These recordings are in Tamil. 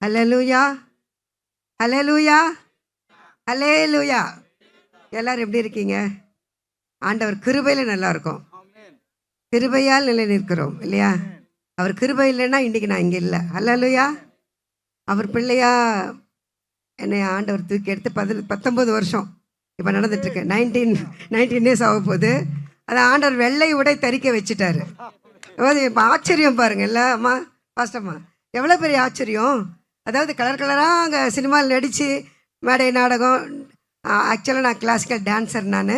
ஹல்லேலூயா, ஹல்லேலூயா, ஹல்லேலூயா. எல்லாரும் எப்படி இருக்கீங்க? ஆண்டவர் கிருபையில் நல்லா இருக்கும். கிருபையால் நிலை நிற்கிறோம் இல்லையா? அவர் கிருபை இல்லைன்னா இன்றைக்கி நான் இங்கே இல்லை. ஹல்லேலூயா. அவர் பிள்ளையா என்னை ஆண்டவர் தூக்கி எடுத்து 19 வருஷம் இப்போ நடந்துட்டுருக்கு. 19 இயர்ஸ் ஆக போகுது. அதை ஆண்டவர் வெள்ளை உடை தரிக்க வச்சுட்டாரு. இப்போ ஆச்சரியம் பாருங்கள். இல்லை அம்மா, பாஸ்டம்மா, எவ்வளோ பெரிய ஆச்சரியம். அதாவது கலர் கலராக அங்கே சினிமாவில் நடித்து மேடை நாடகம். ஆக்சுவலாக நான் கிளாசிக்கல் டான்ஸர் நான்.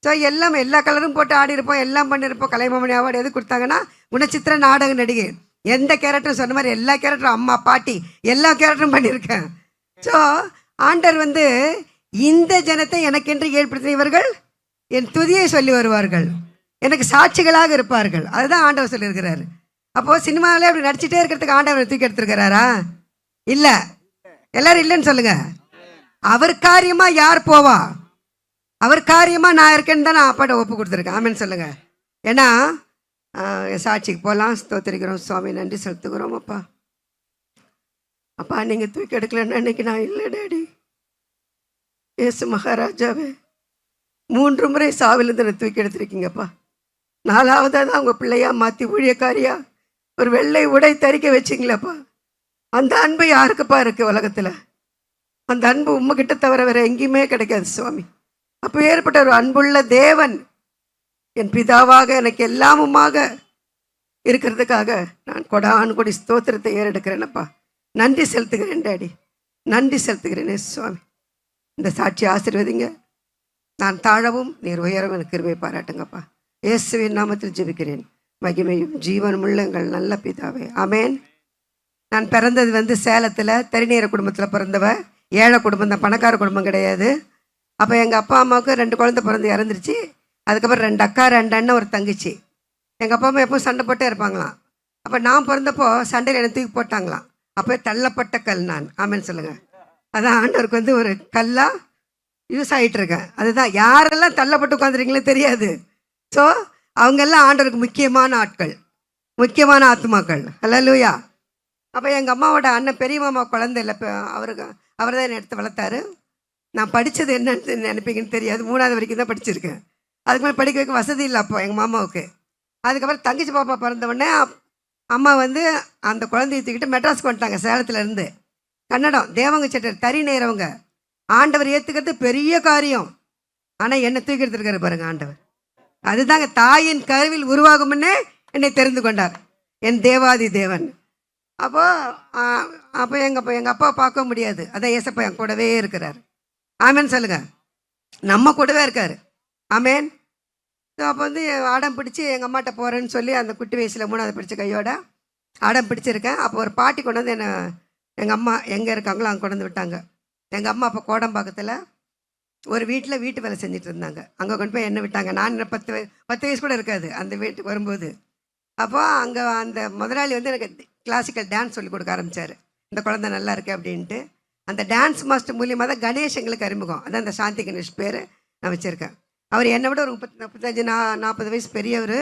ஸோ எல்லா கலரும் போட்டு ஆடிருப்போம், எல்லாம் பண்ணியிருப்போம். கலைமாமணி அவார்டு எது கொடுத்தாங்கன்னா குணச்சித்திர நாடக நடிகை. எந்த கேரக்டரும் சொன்ன மாதிரி எல்லா கேரக்டரும், அம்மா பாட்டி எல்லா கேரக்டரும் பண்ணியிருக்கேன். ஸோ ஆண்டர் இந்த ஜனத்தை எனக்கென்று ஏற்படுத்தியவர்கள் என் துதியை சொல்லி வருவார்கள், எனக்கு சாட்சிகளாக இருப்பார்கள். அதுதான் ஆண்டவர் சொல்லியிருக்கிறாரு. அப்போது சினிமாவிலே அப்படி நடிச்சிட்டே இருக்கிறதுக்கு ஆண்டவர் தூக்கி எடுத்துருக்கிறாரா? இல்லை. எல்லாரும் இல்லைன்னு சொல்லுங்க. அவர் காரியமா யார் போவா? அவர் காரியமா நான் இருக்கேன்னு தான் நான் அப்பாட்ட ஒப்பு கொடுத்துருக்கேன். ஆமேன்னு சொல்லுங்க. ஏன்னா சாட்சிக்கு போகலாம். ஸ்தோத்திரிக்கிறோம் சுவாமி, நன்றி செலுத்துக்கிறோம். அப்பா அப்பா நீங்கள் தூக்கி எடுக்கலன்னு அன்னைக்கு நான் இல்லை டேடி. ஏசு மகாராஜாவே, 3 முறை சாவிலிருந்து என்னை தூக்கி எடுத்துருக்கீங்கப்பா. 4வதாக தான் உங்கள் பிள்ளையா மாற்றி ஊழியக்காரியா ஒரு வெள்ளை உடை தரிக்க வச்சிங்களப்பா. அந்த அன்பு யாருக்குப்பா இருக்குது உலகத்தில்? அந்த அன்பு உம்மகிட்ட தவிர வேறு எங்கேயுமே கிடைக்காது சுவாமி. அப்போ ஏற்பட்ட ஒரு அன்புள்ள தேவன் என் பிதாவாக எனக்கு எல்லாமுமாக இருக்கிறதுக்காக நான் கொடான் கொடி ஸ்தோத்திரத்தை ஏறெடுக்கிறேனப்பா. நன்றி செலுத்துகிறேன் டேடி, நன்றி செலுத்துகிறேனே சுவாமி. இந்த சாட்சி ஆசீர்வதிங்க. நான் தாழவும் நீர் உயரவும் எனக்கு கிருபை பாராட்டுங்கப்பா. இயேசுவின் நாமத்தில் ஜெபிக்கிறேன், மகிமையும் ஜீவனுமுள்ள எங்கள் நல்ல பிதாவே, ஆமேன். நான் பிறந்தது சேலத்தில் தரிநீர குடும்பத்தில் பிறந்தவ. ஏழை குடும்பம் தான், பணக்கார குடும்பம் கிடையாது. அப்போ எங்கள் அப்பா அம்மாவுக்கு 2 குழந்தை பிறந்து இறந்துருச்சு. அதுக்கப்புறம் 2 அக்கா, 2 அண்ணன், ஒரு தங்கச்சி. எங்கள் அப்பா அம்மா எப்போவும் சண்டை போட்டே இருப்பாங்களாம். அப்போ நான் பிறந்தப்போ சண்டையில் என்னை தூக்கி போட்டாங்களாம். அப்போ தள்ளப்பட்ட கல் நான். ஆமேன்னு சொல்லுங்கள். அதான் ஆண்டவருக்கு ஒரு கல்லாக யூஸ் ஆகிட்டுருக்கேன். அதுதான் யாரெல்லாம் தள்ளப்பட்டு உட்காந்துருக்கீங்களே தெரியாது. ஸோ அவங்கெல்லாம் ஆண்டவருக்கு முக்கியமான ஆட்கள், முக்கியமான ஆத்மாக்கள். ஹல்லேலூயா. அப்போ எங்கள் அம்மாவோட அண்ணன் பெரிய மாமா குழந்தை இல்லை, அவர் தான் என்னை எடுத்து வளர்த்தாரு. நான் படித்தது என்னன்னு நினைப்பீங்கன்னு தெரியாது. 3வது வரைக்கும் தான் படிச்சிருக்கேன். அதுக்கு மேலே படிக்க வைக்க வசதி இல்லை அப்போ எங்கள் மாமாவுக்கு. அதுக்கப்புறம் தங்கச்சி பாப்பா பிறந்தவுடனே அம்மா அந்த குழந்தைய தூக்கிட்டு மெட்ராஸ்க்கு வந்துட்டாங்க. சேலத்துலேருந்து. கன்னடம், தேவங்க செட்டர், தறி நேரவங்க. ஆண்டவர் ஏற்றுக்கிறது பெரிய காரியம். ஆனால் என்னை தூக்கி எடுத்துருக்காரு பாருங்க ஆண்டவர். அதுதாங்க, தாயின் கருவில் உருவாகும் முன்னே என்னை தெரிந்து கொண்டார் என் தேவாதி தேவன். அப்போ எங்கள் அப்பா பார்க்க முடியாது. அதான் ஏசப்பா என் கூடவே இருக்கிறார். ஆமேன்னு சொல்லுங்க. நம்ம கூடவே இருக்கார். ஆமேன். ஸோ அப்போ அடம் பிடிச்சி எங்கள் அம்மாட்ட போகிறேன்னு சொல்லி அந்த குட்டி வயசில் 3வது படித்த கையோட அடம் பிடிச்சிருக்கேன். அப்போ ஒரு பாட்டி கொண்டு வந்து என்னை, எங்கள் அம்மா எங்கே இருக்காங்களோ அங்கே கொண்டு வந்து விட்டாங்க. எங்கள் அம்மா அப்போ கோடம்பாக்கத்தில் ஒரு வீட்டு வேலை செஞ்சுட்டு இருந்தாங்க. அங்கே கொண்டு போய் என்ன விட்டாங்க. நான் 10 வயசு கூட இருக்காது அந்த வீட்டுக்கு வரும்போது. அப்போ அங்கே அந்த முதலாளி எனக்கு கிளாசிக்கல் டான்ஸ் சொல்லி கொடுக்க ஆரம்பித்தார். இந்த குழந்தை நல்லா இருக்கு அப்படின்ட்டு. அந்த டான்ஸ் மாஸ்டர் மூலியமாக தான் கணேஷ் எங்களுக்கு அறிமுகம். அதான் அந்த சாந்தி கணேஷ் பேர் நான் வச்சுருக்கேன். அவர் என்னை விட ஒரு 35-40 வயசு பெரியவர்.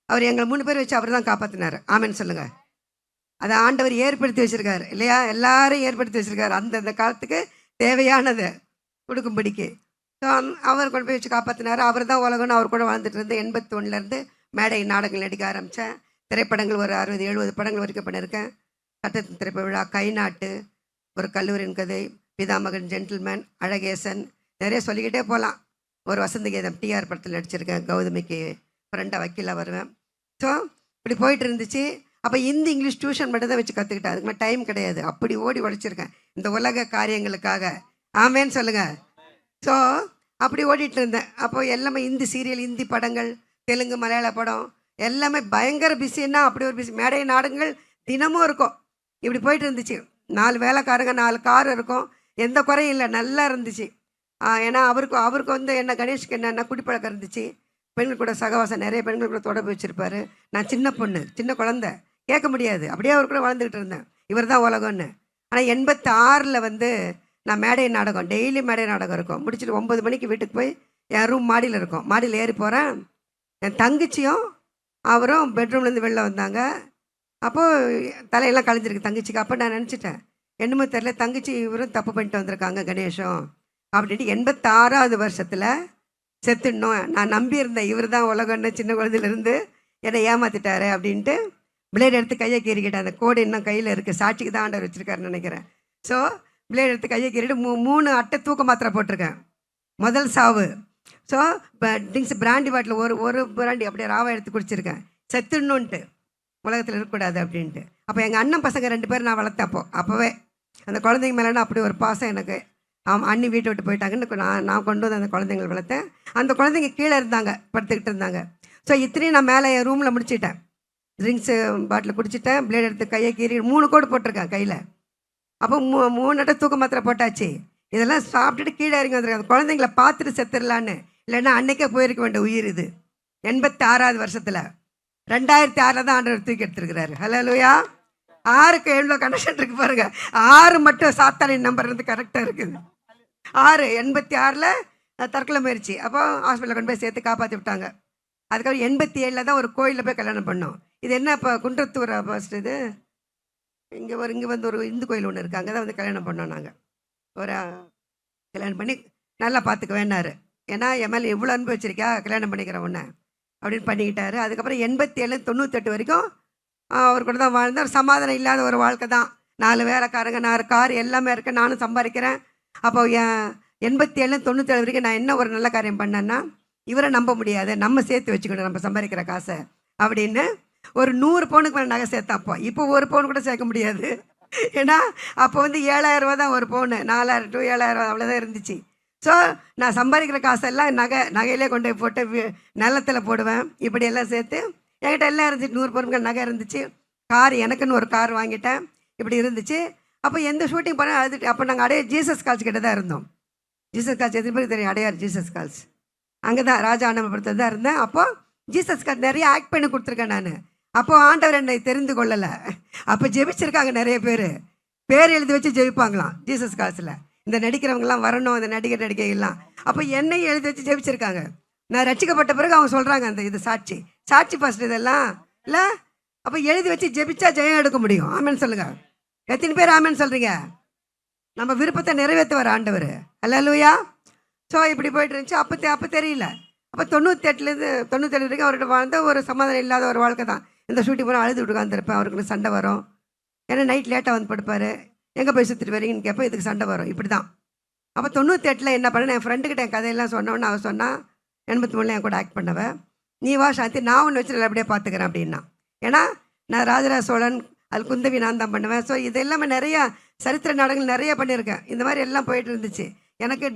அவர் எங்களை 3 பேர் வச்சு அவர் தான் காப்பாற்றினார். ஆமேன்னு சொல்லுங்கள். அதை ஆண்டவர் ஏற்படுத்தி வச்சுருக்காரு இல்லையா? எல்லாரும் ஏற்படுத்தி வச்சுருக்காரு அந்தந்த காலத்துக்கு தேவையானதை கொடுக்கும்படிக்கு. ஸோ அவர் கொண்டு போய் வச்சு காப்பாற்றினார். அவர் தான் உலகம்னு அவர் கூட வாழ்ந்துட்டு இருந்து 81லேருந்து மேடை நாடகங்கள் நடிக்க ஆரம்பித்தேன். திரைப்படங்கள் ஒரு 60-70 படங்கள் வரைக்கும் பண்ணியிருக்கேன். சட்டத்தின் திரைப்பட விழா, கை நாட்டு, ஒரு கல்லூரியின் கதை, பிதாமகன், ஜென்டில்மேன், அழகேசன், நிறைய சொல்லிக்கிட்டே போகலாம். ஒரு வசந்த கீதம் டிஆர் படத்தில் நடிச்சிருக்கேன். கௌதமிக்கு ஃப்ரெண்டாக வக்கீலாக வருவேன். ஸோ இப்படி போயிட்டு இருந்துச்சு. அப்போ இங்கிலீஷ் டியூஷன் மட்டும் தான் வச்சு கற்றுக்கிட்டேன். அதுக்கு மேலே டைம் கிடையாது. அப்படி ஓடி உழைச்சிருக்கேன் இந்த உலக காரியங்களுக்காக. ஆமேன்னு சொல்லுங்கள். ஸோ அப்படி ஓடிட்டு இருந்தேன். அப்போது எல்லாமே இந்தி சீரியல், இந்தி படங்கள், தெலுங்கு, மலையாள படம் எல்லாமே பயங்கர பிஸின்னா அப்படி ஒரு பிஸி. மேடை நாடகங்கள் தினமும் இருக்கும். இப்படி போயிட்டு இருந்துச்சு. 4 வேலைக்காரங்க, 4 கார் இருக்கும். எந்த குறையும் இல்லை, நல்லா இருந்துச்சு. ஏன்னா அவருக்கு என்ன கணேஷ்க்கு என்னென்ன குடிப்பழக்கம் இருந்துச்சு. பெண்கள் கூட சகவாசம், நிறைய பெண்கள் கூட தொடர்பு வச்சுருப்பார். நான் சின்ன பொண்ணு, சின்ன குழந்தை, கேட்க முடியாது. அப்படியே அவர் கூட வளர்ந்துக்கிட்டு இருந்தேன். இவர் தான் உலகம்னு. ஆனால் 86ல் நான் மேடை நாடகம், டெய்லி மேடை நாடகம் இருக்கும். முடிச்சுட்டு 9 மணிக்கு வீட்டுக்கு போய் என் ரூம் மாடியில் இருக்கும். மாடியில் ஏறி போகிறேன். என் தங்கச்சியும் அவரும் பெட்ரூம்லேருந்து வெளில வந்தாங்க. அப்போது தலையெல்லாம் கலைஞ்சிருக்கு தங்கச்சிக்கு. அப்போ நான் நினச்சிட்டேன், என்னமோ தெரியல, தங்கச்சி இவரும் தப்பு பண்ணிட்டு வந்திருக்காங்க கணேஷும் அப்படின்ட்டு 86வது வருஷத்தில் செத்துடணும். நான் நம்பியிருந்தேன் இவர் தான் உலகம்னு சின்ன குழந்தையிலேருந்து என்னை ஏமாத்திட்டாரு அப்படின்ட்டு பிளேட் எடுத்து கையை கீறிக்கிட்டேன். அந்த கோடு இன்னும் கையில் இருக்குது, சாட்சிக்கு தான் ஆண்டவர் வச்சுருக்காருன்னு நினைக்கிறேன். ஸோ பிளேட் எடுத்து கையை கீறிட்டு 3 அட்டை தூக்க மாத்திரை போட்டிருக்கேன். முதல் சாவு. ஸோ ட்ரிங்க்ஸ் பிராண்டி பாட்டில் ஒரு பிராண்டி அப்படியே ராவா எடுத்து குடிச்சிருக்கேன். செத்துடணுன்ட்டு, உலகத்தில் இருக்கக்கூடாது அப்படின்ட்டு. அப்போ எங்கள் அண்ணன் பசங்க 2 பேர் நான் வளர்த்தேன். அப்போவே அந்த குழந்தைங்க மேலேனா அப்படி ஒரு பாசம் எனக்கு. அண்ணி வீட்டை விட்டு போயிட்டாங்கன்னு நான் கொண்டு வந்து அந்த குழந்தைங்களை வளர்த்தேன். அந்த குழந்தைங்க கீழே இருந்தாங்க, படுத்துக்கிட்டு இருந்தாங்க. ஸோ இத்தனையும் நான் மேலே என் ரூமில் முடிச்சிட்டேன். ட்ரிங்க்ஸு பாட்டில் குடிச்சிட்டேன். பிளேட் எடுத்து கையை கீறி 3 கோடு போட்டிருக்கேன் கையில். அப்போ 3 அட்டை தூக்க மாத்திரை போட்டாச்சு. இதெல்லாம் சாப்பிட்டுட்டு கீழே இறங்கி வந்திருக்காங்க. குழந்தைங்கள பார்த்துட்டு செத்துடலான்னு, இல்லைன்னா அன்னைக்கே போயிருக்க வேண்டிய உயிர் இது. 86வது வருஷத்தில் 2006 தான் ஆண்டவர் தூக்கி எடுத்துருக்கிறாரு. ஹல்லேலூயா. 6க்கு எவ்வளோ கனெக்ஷன் இருக்கு பாருங்க. 6 மட்டும் சாத்தானின் நம்பர் இருந்து கரெக்டாக இருக்குது. 6 86ல் தற்கொலை முயற்சி. அப்போ ஹாஸ்பிட்டலில் கொண்டு போய் சேர்த்து காப்பாற்றி விட்டாங்க. அதுக்கப்புறம் 87ல் தான் ஒரு கோயிலில் போய் கல்யாணம் பண்ணோம். இது என்ன இப்போ குன்றத்தூர் ஃபஸ்ட்டு இது இங்கே வந்து ஒரு இந்து கோயில் ஒன்று இருக்குது, அங்கே தான் வந்து கல்யாணம் பண்ணோம். நாங்கள் ஒரு கல்யாணம் பண்ணி நல்லா பார்த்துக்க வேணாரு. ஏன்னா என் மேலே எவ்வளோ அன்பு வச்சிருக்கா, கல்யாணம் பண்ணிக்கிறேன் ஒன்று அப்படின்னு பண்ணிக்கிட்டாரு. அதுக்கப்புறம் 87 98 வரைக்கும் அவர் கூட தான் வாழ்ந்தார். சமாதானம் இல்லாத ஒரு வாழ்க்கை தான். 4 வேலைக்காரங்க, 4 கார் எல்லாமே இருக்குது, நானும் சம்பாதிக்கிறேன். அப்போ 87 97 வரைக்கும் நான் என்ன ஒரு நல்ல காரியம் பண்ணேன்னா, இவரை நம்ப முடியாது, நம்ம சேர்த்து வச்சுக்கணும் நம்ம சம்பாதிக்கிற காசை அப்படின்னு ஒரு 100 பவுனுக்கு மேலே நகை சேர்த்தேன். இப்போ 1 பவுன் கூட சேர்க்க முடியாது. ஏன்னா அப்போ வந்து 7,000 ரூபா தான் ஒரு பவுனு, 4,000 to 7,000 அவ்வளோதான் இருந்துச்சு. ஸோ நான் சம்பாதிக்கிற காசெல்லாம் நகையிலே கொண்டு போய் போட்டு நிலத்தில் போடுவேன். இப்படியெல்லாம் சேர்த்து என்கிட்ட எல்லாம் இருந்துச்சு. 100 பவுனுக்கு நகை இருந்துச்சு. கார் எனக்குன்னு ஒரு கார் வாங்கிட்டேன். இப்படி இருந்துச்சு. அப்போ எந்த ஷூட்டிங் பண்ண அது அப்போ நாங்கள் அடையார் ஜீசஸ் கால்ஸ் கிட்ட தான் இருந்தோம். ஜீசஸ் கால்ஸ் எது பேருக்கு தெரியும்? Adyar Jesus calls. அங்கே தான் ராஜா ஆனந்தபுரத்தில் தான் இருந்தேன். அப்போது ஜீசஸ் கால்ஸ் நிறைய ஆக்ட் பண்ணி கொடுத்துருக்கேன் நான். அப்போது ஆண்டவர் என்னை தெரிந்து கொள்ளலை. அப்போ ஜெபிச்சிருக்காங்க நிறைய பேர் எழுதி வச்சு ஜெபிப்பாங்களாம் ஜீசஸ் கால்ஸில். இந்த நடிக்கிறவங்கலாம் வரணும், இந்த நடிகைகள்லாம். அப்போ என்னை எழுதி வச்சு ஜெபிச்சிருக்காங்க. நான் ரட்சிக்கப்பட்ட பிறகு அவங்க சொல்கிறாங்க அந்த இது சாட்சி ஃபஸ்ட் இதெல்லாம் இல்லை. அப்போ எழுதி வச்சு ஜெபிச்சா ஜெயம் எடுக்க முடியும். ஆமேன்னு சொல்லுங்கள். எத்தனை பேர் ஆமேன்னு சொல்கிறீங்க? நம்ம விருப்பத்தை நிறைவேற்றுவார் ஆண்டவர். அல்லேலூயா. ஸோ இப்படி போயிட்டு இருந்துச்சு. அப்போ தெரியல. அப்போ 98லேருந்து 97 வரைக்கும் அவர்கிட்ட வாழ்ந்த ஒரு சமாதானம் இல்லாத ஒரு வாழ்க்கை தான். இந்த ஷூட்டிங் போனால் அழுது விட்டு உட்காந்துருப்பேன். அவருக்கு சண்டை வரும். ஏன்னா நைட் லேட்டாக வந்து படுப்பார். எங்கே போய் சுற்றிட்டு வரீங்கன்னு கேட்பேன். இதுக்கு சண்டை வரும். இப்படி தான். அப்போ 98ல் என்ன பண்ணேன், என் ஃப்ரெண்டுக்கிட்ட என் கதையெல்லாம் சொன்னோன்னு அவள் சொன்னால் 83ல் என் கூட ஆக்ட் பண்ணவன், நீ வா சாந்தி, நான் ஒன்று வச்சு நல்லபடியாக பார்த்துக்கிறேன் அப்படின்னா. ஏன்னா நான் ராஜராஜ சோழன், அது குந்தவி நான் தான் பண்ணுவேன். ஸோ இது எல்லாமே நிறையா சரித்திர நாடகங்கள் நிறைய பண்ணியிருக்கேன். இந்த மாதிரி எல்லாம் போயிட்டு இருந்துச்சு. எனக்கு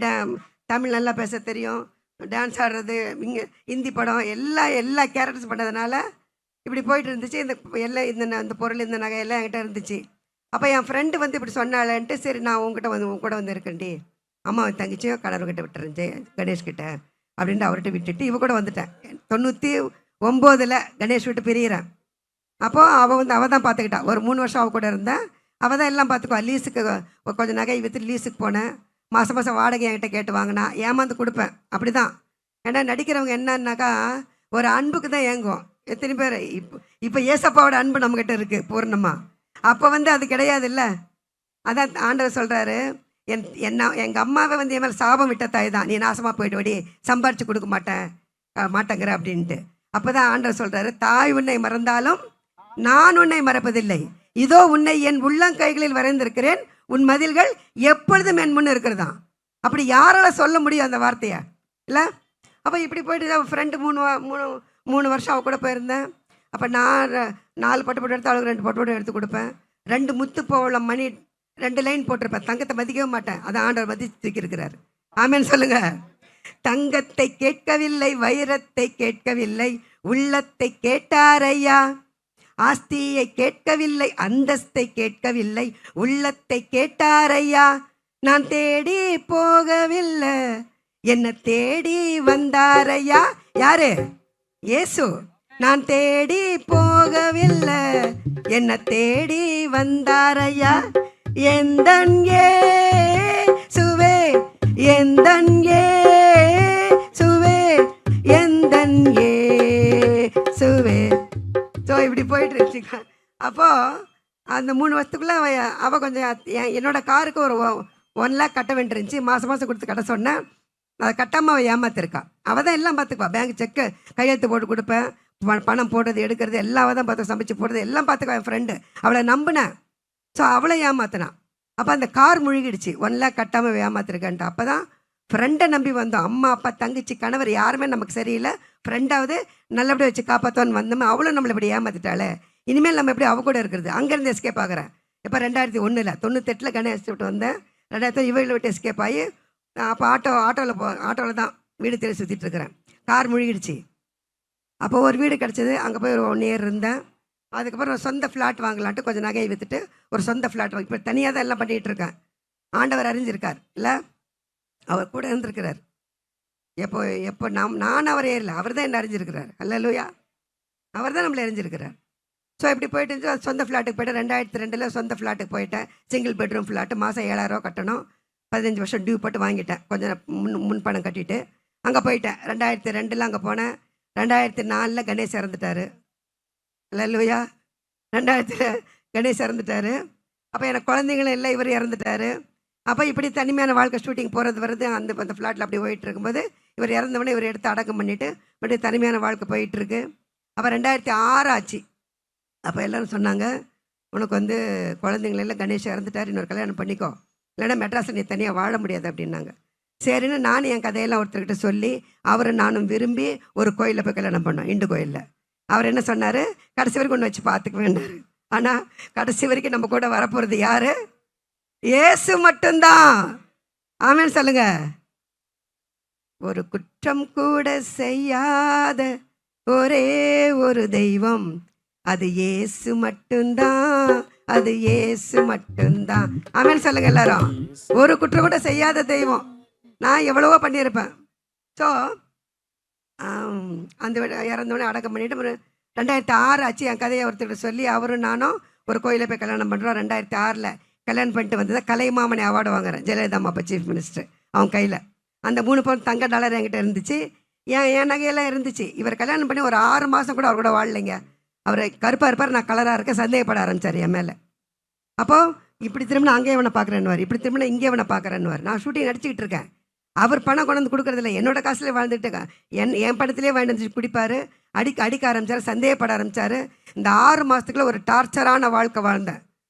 தமிழ் நல்லா பேச தெரியும், டான்ஸ் ஆடுறது, இங்கே ஹிந்தி படம் எல்லா கேரக்டர்ஸ் பண்ணதுனால இப்படி போயிட்டு இருந்துச்சு. இந்த பொருள் இந்த நகையெல்லாம் என்கிட்ட இருந்துச்சு. அப்போ என் ஃப்ரெண்டு வந்து இப்படி சொன்னாலன்ட்டு, சரி நான் உன் கூட வந்து இருக்கேன்டி, அம்மா தங்கச்சியும் கணவர்கிட்ட விட்டுறேன் கணேஷ்கிட்ட அப்படின்ட்டு அவர்கிட்ட விட்டுட்டு இவ கூட வந்துட்டேன். 99ல் கணேஷ் விட்டு பிரிகிறேன். அப்போது அவள் தான் பார்த்துக்கிட்டா. ஒரு 3 வருஷம் அவள் கூட இருந்தேன். அவள் தான் எல்லாம் பார்த்துக்குவா. லீஸுக்கு கொஞ்சம் நகை விற்று லீஸுக்கு போனேன். மாதம் வாடகை என்கிட்ட கேட்டு வாங்கினா ஏமாந்து கொடுப்பேன். அப்படி தான். ஏன்னா நடிக்கிறவங்க என்னன்னாக்கா ஒரு அன்புக்கு தான் ஏங்குவோம். எத்தனை பேர் இப்போ ஏசப்பாவோட அன்பு நம்மக்கிட்ட இருக்குது பூர்ணமாக. அப்போ வந்து அது கிடையாது இல்லை. அதான் ஆண்டவர் சொல்கிறாரு, எங்கள் அம்மாவை வந்து என் மேலே சாபம் விட்ட தாய் தான், நீ நாசமாக போய்ட்டு ஓடி சம்பாரித்து கொடுக்க மாட்டேங்கிற அப்படின்ட்டு. அப்போ தான் ஆண்டவர் சொல்கிறாரு, தாய் உன்னை மறந்தாலும் நான் உன்னை மறப்பதில்லை, இதோ உன்னை என் உள்ளங்கைகளில் வரைந்திருக்கிறேன், உன் மதில்கள் எப்பொழுதும் என் முன்னே இருக்கிறதான். அப்படி யாரால சொல்ல முடியும் அந்த வார்த்தையை இல்லை? அப்போ இப்படி போயிட்டு அவள் ஃப்ரெண்டு 3 வருஷம் அவள் கூட போயிருந்தேன். அப்போ நான் 4 பட்டு எடுத்து அவளுக்கு 2 பட்டு எடுத்து கொடுப்பேன். 2 முத்து பவளம் மணி 2 லைன் போட்டிருப்பேன். தங்கத்தை மதிக்கவே மாட்டேன். அதை ஆண்டவர் மதித்து தூக்கியிருக்கிறார். ஆமேன்னு சொல்லுங்க. தங்கத்தை கேட்கவில்லை, வைரத்தை கேட்கவில்லை, உள்ளத்தை கேட்டாரையா. ஆஸ்தியை கேட்கவில்லை, அந்தஸ்தை கேட்கவில்லை, உள்ளத்தை கேட்டாரையா. நான் தேடி போகவில்லை, என்ன தேடி வந்தாரையா. யாரு? இயேசு. நான் தேடி போகவில்லை, என்ன தேடி வந்தாரையா. எந்தன் இயேசுவே, எந்தன் இயேசுவே, எந்தன் இயேசுவே. ஸோ இப்படி போயிட்டு இருந்துச்சுங்க. அப்போது அந்த 3 வருஷத்துக்குள்ளே அவள் கொஞ்சம் என்னோட காருக்கு ஒரு 1 lakh கட்ட வேண்டியிருந்துச்சு. மாதம் மாதம் கொடுத்து கட்ட சொன்னேன். அதை கட்டாமல் அவள் ஏமாத்திருக்கா. அவள் தான் எல்லாம் பார்த்துக்குவா. பேங்க் செக்கு கையெழுத்து போட்டு கொடுப்பேன், பணம் போடுறது எடுக்கிறது எல்லாம் அவள் தான் பார்த்து, சமைச்சு போடுறது எல்லாம் பார்த்துக்குவா. என் ஃப்ரெண்டு அவளை நம்பினேன். ஸோ அவளை ஏமாத்தினான். அப்போ அந்த கார் முழுகிடுச்சு. 1 lakh கட்டாமல் ஏமாத்திருக்கேன்ட்டு. அப்போ தான் ஃப்ரெண்டை நம்பி வந்தோம். அம்மா அப்பா தங்கச்சி கணவர் யாருமே நமக்கு சரியில்லை, ஃப்ரெண்டாவது நல்லபடியாக வச்சு காப்பாற்றுவான்னு வந்தோமே, அவளும் நம்மளை இப்படி ஏமாத்திட்டாளே, இனிமேல் நம்ம எப்படி அவ கூட இருக்கிறது. அங்கேருந்து எஸ்கேப் ஆகிறேன். இப்போ 2001 98 கணேஷ் விட்டு வந்தேன். 2000 இவங்களை விட்டு எஸ்கேப் ஆகி அப்போ ஆட்டோவில் தான் வீடு தேடி சுற்றிட்டு இருக்கிறேன். கார் முழுகிடுச்சு. அப்போ ஒரு வீடு கிடச்சிது. அங்கே போய் ஒரு 1 year இருந்தேன். அதுக்கப்புறம் ஒரு சொந்த ஃப்ளாட் வாங்கலான்ட்டு கொஞ்சம் நகையை விற்றுட்டு ஒரு சொந்த ஃப்ளாட் வாங்கி இப்போ தனியாக தான் எல்லாம் பண்ணிகிட்டு இருக்கேன். ஆண்டவர் அறிஞ்சிருக்கார் இல்லை, அவர் கூட இருந்திருக்கிறார். எப்போ நான் அவரே இல்லை, அவர் தான் என்ன அறிஞ்சிருக்கிறார். அல்லேலூயா, அவர் தான் நம்மளை அறிஞ்சிருக்கிறார். ஸோ இப்படி போயிட்டு இருந்துச்சு. சொந்த ஃப்ளாட்டுக்கு போய்ட்டேன். 2002 சொந்த ஃப்ளாட்டுக்கு போயிட்டேன். Single bedroom flat. மாதம் 7,000 கட்டணும். 15 வருஷம் டியூ போட்டு வாங்கிட்டேன். கொஞ்சம் முன் பணம் கட்டிட்டு அங்கே போயிட்டேன். 2002 அங்கே போனேன். 2004 கணேஷ் இறந்துட்டார். அல்லேலூயா, 2000 கணேஷ் இறந்துட்டார். அப்போ எனக்கு குழந்தைங்களும் இல்லை, இவர் இறந்துட்டார். அப்போ இப்படி தனிமையான வாழ்க்கை, ஷூட்டிங் போகிறது வருது. அந்த ஃப்ளாட்டில் அப்படி போயிட்டு இருக்கும்போது இவர் இறந்தவொடனே இவர் எடுத்து அடக்கம் பண்ணிவிட்டு மறுபடியும் தனிமையான வாழ்க்கை போயிட்டுருக்கு. அப்போ 2006 ஆச்சு. அப்போ எல்லோரும் சொன்னாங்க, உனக்கு குழந்தைங்களெல்லாம் கணேஷ் இறந்துட்டார், இன்னொரு கல்யாணம் பண்ணிக்கோ, இல்லைன்னா மெட்ராஸில் நீ தனியாக வாழ முடியாது அப்படின்னாங்க. சரின்னு நானும் என் கதையெல்லாம் ஒருத்தர்கிட்ட சொல்லி அவரும் நானும் விரும்பி ஒரு கோயிலில் போய் கல்யாணம் பண்ணோம், இந்து கோயிலில். அவர் என்ன சொன்னார், கடைசி வரைக்கும் ஒன்று வச்சு பார்த்துக்க வேண்டார். ஆனால் கடைசி வரைக்கும் நம்ம கூட வரப்போகிறது யார்? இயேசு மட்டும்தான். ஆமென் சொல்லுங்க. ஒரு குற்றம் கூட செய்யாத ஒரே ஒரு தெய்வம், அது இயேசு மட்டும்தான், அது இயேசு மட்டும்தான். ஆமென் சொல்லுங்க எல்லாரும். ஒரு குற்றம் கூட செய்யாத தெய்வம். நான் எவ்வளவோ பண்ணியிருப்பேன். ஸோ அந்த இறந்தோடனே அடக்கம் பண்ணிவிட்டு 2006 ஆச்சு. என் கதையை ஒருத்தர் சொல்லி அவரும் நானும் ஒரு கோயிலில் போய் கல்யாணம் பண்ணுறோம். 2006 கல்யாணம் பண்ணிட்டு வந்ததை கலைமாமணி அவார்டு வாங்குறேன். ஜெயலலிதா அம்மா அப்போ சீஃப் மினிஸ்டர். அவங்க கையில் அந்த 3 பவுன் தங்க டாலர் என்கிட்ட இருந்துச்சு. என் நகையெல்லாம் இருந்துச்சு. இவர் கல்யாணம் பண்ணி ஒரு 6 மாதம் கூட அவர் கூட வாழலைங்க. அவர் கருப்பாக இருப்பார், நான் கலராக இருக்க, சந்தேகப்பட ஆரம்பித்தார் என் மேலே. அப்போது இப்படி திரும்பினா அங்கே இவனை பார்க்குறேன்னுவார், இப்படி திரும்பினா இங்கே இவனை பார்க்குறேன்னுவார். நான் ஷூட்டிங் நடிச்சிக்கிட்டு இருக்கேன். அவர் பணம் கொண்டு வந்து கொடுக்குறதில்ல, என்னோட காசுலேயே வாழ்ந்துட்டு என் படத்துலேயே வாங்கிட்டு வந்து குடிப்பார். அடிக்க ஆரம்பித்தார், சந்தேகப்பட ஆரம்பித்தார். இந்த 6 மாதத்துக்குள்ள ஒரு டார்ச்சரான வாழ்க்கை வாழ்ந்தேன்.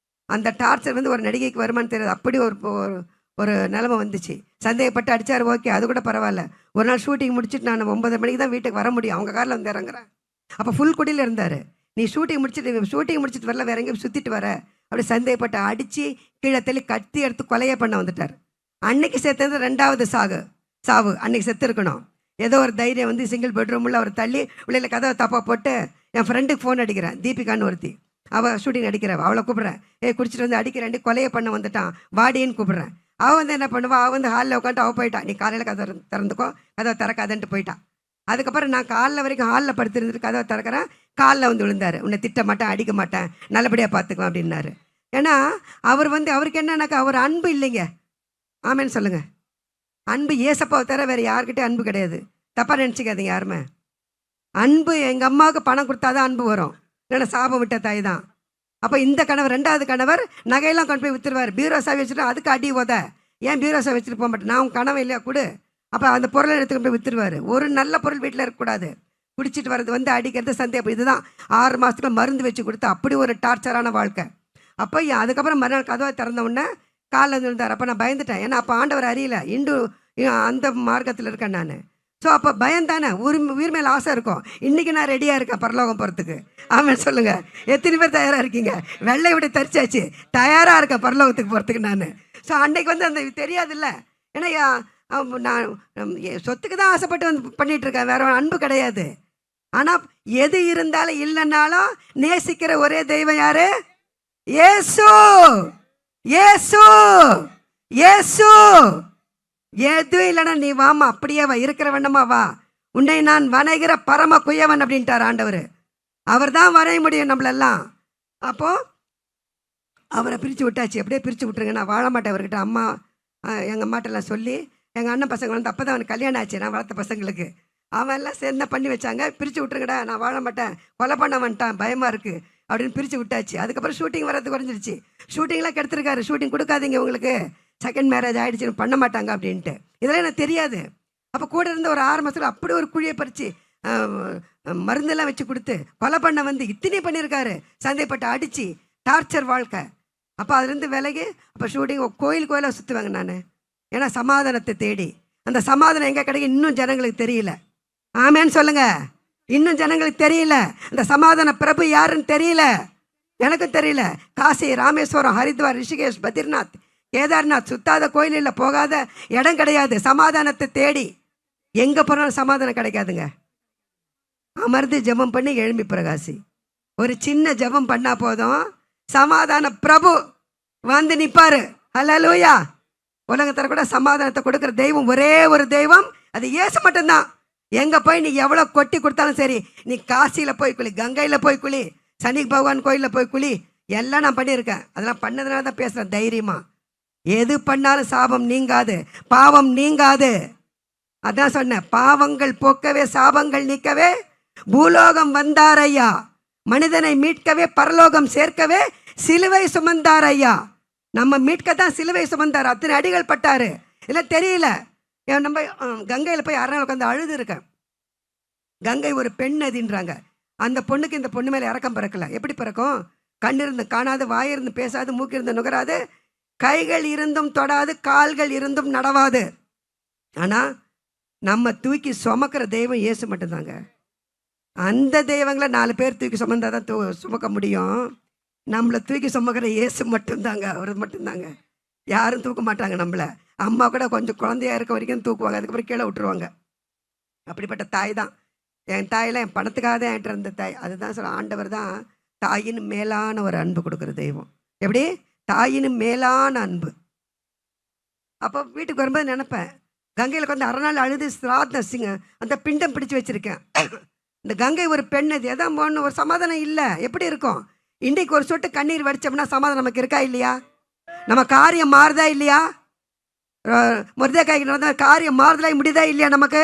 அந்த டார்ச்சர் ஒரு நடிகைக்கு வருமானு தெரியாது, அப்படி ஒரு நிலைமை வந்துச்சு. சந்தேகப்பட்டு அடித்தார். ஓகே, அது கூட பரவாயில்ல. ஒரு நாள் ஷூட்டிங் முடிச்சுட்டு நான் 9 மணிக்கு தான் வீட்டுக்கு வர முடியும். அவங்க காரில் வந்து இறங்குறேன். அப்போ ஃபுல் குடியில் இருந்தார். நீ ஷூட்டிங் முடிச்சுட்டு வரல, வேற எங்கேயும் சுற்றிட்டு வர அப்படி சந்தேகப்பட்டு அடித்து கீழே தள்ளி கத்தி எடுத்து கொலையை பண்ண வந்துட்டார். அன்னைக்கு சேர்த்தது 2வது சாவு. அன்னைக்கு செத்து இருக்கணும். ஏதோ ஒரு தைரியம் சிங்கிள் பெட்ரூமில் அவர் தள்ளி உள்ளே கதவை தப்பாக போட்டு என் ஃப்ரெண்டுக்கு ஃபோன் அடிக்கிறேன். தீபிகான்னு ஒருத்தி, அவள் ஷூட்டிங் நடிக்கிறவ. அவளை கூப்பிட்றேன். குடிச்சிட்டு வந்து அடிக்கிறேன், கொலையை பண்ண வந்துட்டான், வாடின்னு கூப்பிட்றேன். அவள் என்ன பண்ணுவா, அவள் ஹாலில் உட்காந்து அவள் போயிட்டான். நீ காலையில் கதை திறந்துக்கோ, கதவை திறக்காதன்ட்டு போயிட்டான். அதுக்கப்புறம் நான் காலைல வரைக்கும் ஹாலில் படுத்துருந்துட்டு கதவை திறக்கிறேன். காலில் விழுந்தார். உன்னை திட்ட மாட்டேன், அடிக்க மாட்டேன், நல்லபடியாக பார்த்துக்குவேன் அப்படின்னாரு. ஏன்னா அவருக்கு என்னன்னாக்கா அவர் அன்பு இல்லைங்க. ஆமேன்னு சொல்லுங்கள். அன்பு ஏசப்பாவை தவிர வேறு யார்கிட்டே அன்பு கிடையாது. தப்பாக நினச்சிக்காதீங்க யாருமே. அன்பு எங்கள் அம்மாவுக்கு பணம் கொடுத்தா தான் அன்பு வரும், இல்லைன்னா சாபம் விட்ட தாய் தான். அப்போ இந்த கணவர், 2வது கணவர் நகையெல்லாம் கொண்டு போய் விற்றுருவார். பீரோ சாவி வச்சுட்டு அதுக்கு அடி உத. ஏன் பீரோ சாவி வச்சுட்டு போக மாட்டேன், நான் உங்கள் கனவு இல்லையா கொடு. அப்போ அந்த பொருளை எடுத்துக்கிட்டு போய் விற்றுருவார். ஒரு நல்ல பொருள் வீட்டில் இருக்கக்கூடாது. குடிச்சிட்டு வர்றது அடிக்கிறது, சந்தேகம். இதுதான் 6 மாதத்துக்கு மருந்து வச்சு கொடுத்து அப்படி ஒரு டார்ச்சரான வாழ்க்கை. அப்போ அதுக்கப்புறம் மறுநாள் கதவை திறந்த உடனே காலில் விழுந்தார். அப்போ நான் பயந்துட்டேன். ஏன்னா அப்போ ஆண்டவர் அறியல, அந்த மார்க்கத்தில் இருக்கேன் நான். ஸோ அப்போ பயந்தானே, உயிர் மேலே ஆசை இருக்கும். இன்றைக்கி நான் ரெடியாக இருக்கேன் பரலோகம் போகிறதுக்கு. ஆமாம் சொல்லுங்கள். எத்தனை பேர் தயாராக இருக்கீங்க? வெள்ளை விட தரிச்சாச்சு, தயாராக இருக்கேன் பரலோகத்துக்கு போகிறதுக்கு நான். ஸோ அன்றைக்கு அந்த தெரியாதுல்ல. ஏன்னா நான் சொத்துக்கு தான் ஆசைப்பட்டு பண்ணிகிட்ருக்கேன், வேற அன்பு கிடையாது. ஆனால் எது இருந்தாலும் இல்லைன்னாலும் நேசிக்கிற ஒரே தெய்வம் யாரு? இயேசு. இயேசு இயேசு. எதுவும் இல்லைன்னா நீ வாமா, அப்படியே வா, இருக்கிற வண்ணமா வா, உன்னை நான் வணைகிற பரம குயவன் அப்படின்ட்டார் ஆண்டவர். அவர் தான் வரைய முடியும் நம்மளெல்லாம். அப்போது அவரை பிரித்து விட்டாச்சு. அப்படியே பிரித்து விட்டுருங்க, நான் வாழ மாட்டேன் அவர்கிட்ட. அம்மா எங்கள் அம்மாட்டெல்லாம் சொல்லி, எங்கள் அண்ணன் பசங்க அப்போ தான் அவனுக்கு கல்யாணம் ஆச்சு, நான் வளர்த்த பசங்களுக்கு. அவன் எல்லாம் சேர்ந்து பண்ணி வச்சாங்க. பிரித்து விட்டுருங்கடா, நான் வாழ மாட்டேன், கொலை பண்ண வந்துட்டான், பயமாக இருக்குது, அப்படின்னு பிரித்து விட்டாச்சு. அதுக்கப்புறம் ஷூட்டிங் வர்றது குறைஞ்சிருச்சு. ஷூட்டிங்லாம் கெடுத்துருக்காரு. ஷூட்டிங் கொடுக்காதீங்க, உங்களுக்கு செகண்ட் மேரேஜ் ஆகிடுச்சுன்னு பண்ண மாட்டாங்க அப்படின்ட்டு. இதெல்லாம் எனக்கு தெரியாது. அப்போ கூட இருந்த ஒரு 6 மாதத்தில் அப்படி ஒரு குழியை பறித்து மருந்தெல்லாம் வச்சு கொடுத்து கொலை பண்ண வந்து இத்தனை பண்ணியிருக்காரு. சந்தேகப்பட்டு அடித்து டார்ச்சர் வாழ்க்கை. அப்போ அதுலேருந்து விலகி அப்போ ஷூட்டிங் கோயிலாக சுற்றுவாங்க நான். ஏன்னா சமாதானத்தை தேடி. அந்த சமாதானம் எங்கே கிடைக்கும் இன்னும் ஜனங்களுக்கு தெரியல. ஆமேன்னு சொல்லுங்க. இன்னும் ஜனங்களுக்கு தெரியல. அந்த சமாதான பிரபு யாருன்னு தெரியல, எனக்கும் தெரியல. காசி, ராமேஸ்வரம், ஹரித்வார், ரிஷிகேஷ், பத்ரிநாத், கேதார்நாத் சுத்தாத கோயில் இல்லை, போகாத இடம் கிடையாது. சமாதானத்தை தேடி எங்கே போனாலும் சமாதானம் கிடைக்காதுங்க. அமர்ந்து ஜெபம் பண்ணி எழும்பி பிரகாசி. ஒரு சின்ன ஜெபம் பண்ணா போதும், சமாதான பிரபு வந்து நிற்பாரு. ஹல்லேலூயா. உலகத்தில் கூட சமாதானத்தை கொடுக்குற தெய்வம் ஒரே ஒரு தெய்வம், அது இயேசு மட்டும்தான். எங்கே போய் நீ எவ்வளோ கொட்டி கொடுத்தாலும் சரி, நீ காசியில் போய் குளி, கங்கையில் போய் குளி, சனி பகவான் கோயிலில் போய் குளி, எல்லாம் நான் பண்ணியிருக்கேன். அதெல்லாம் பண்ணதுனால தான் பேசுகிறேன் தைரியமாக. எது பண்ணாலும் சாபம் நீங்காது, பாவம் நீங்காது. அதான் சொன்னேன், பாவங்கள் போக்கவே சாபங்கள் நீக்கவே பூலோகம் வந்தார் ஐயா. மனிதனை மீட்கவே பரலோகம் சேர்க்கவே சிலுவை சுமந்தார் ஐயா. நம்ம மீட்கத்தான் சிலுவை சுமந்தார். அத்தனை அடிகள் பட்டாரு. இல்லை தெரியல. நம்ம கங்கையில் போய் அரை நாள் உட்காந்து அழுது இருக்கேன். கங்கை ஒரு பெண் நதின்றாங்க. அந்த பொண்ணுக்கு இந்த பொண்ணு மேலே இறக்கம் பிறக்கல. எப்படி பிறக்கும்? கண் இருந்து காணாது, வாயிருந்து பேசாது, மூக்கு இருந்து நுகராது, கைகள் இருந்தும் தொடாது, கால்கள் இருந்தும் நடவாது. ஆனால் நம்ம தூக்கி சுமக்கிற தெய்வம் இயேசு மட்டும்தாங்க. அந்த தெய்வங்களை 4 பேர் தூக்கி சுமந்தால் தான் சுமக்க முடியும். நம்மளை தூக்கி சுமக்கிற இயேசு மட்டும்தாங்க. அவர் மட்டும்தாங்க. யாரும் தூக்க மாட்டாங்க நம்மளை. அம்மா கூட கொஞ்சம் குழந்தையா இருக்க வரைக்கும் தூக்குவாங்க, அதுக்கப்புறம் கீழே விட்டுருவாங்க. அப்படிப்பட்ட தாய் தான் என் தாயெல்லாம். என் பணத்துக்காக தான் என்கிட்ட இருந்த தாய். அதுதான் சொல்ல, ஆண்டவர் தான் தாயின் மேலான ஒரு அன்பு கொடுக்குற தெய்வம். எப்படி? தாயின் மேலான அன்பு. அப்போ வீட்டுக்கு வரும்போது நினைப்பேன், கங்கையில் கொஞ்சம் அரை நாள் அழுது சிங்க அந்த பிண்டம் பிடிச்சி வச்சுருக்கேன். இந்த கங்கை ஒரு பெண், அது எதான் போகணும், ஒரு சமாதானம் இல்லை. எப்படி இருக்கும்? இன்றைக்கு ஒரு சொட்டு கண்ணீர் வடித்தோம்னா சமாதானம் நமக்கு இருக்கா இல்லையா? நம்ம காரியம் மாறுதா இல்லையா? முருதேக்காய்க்கு நடந்த காரியம் மாறுதலாக முடியுதா இல்லையா? நமக்கு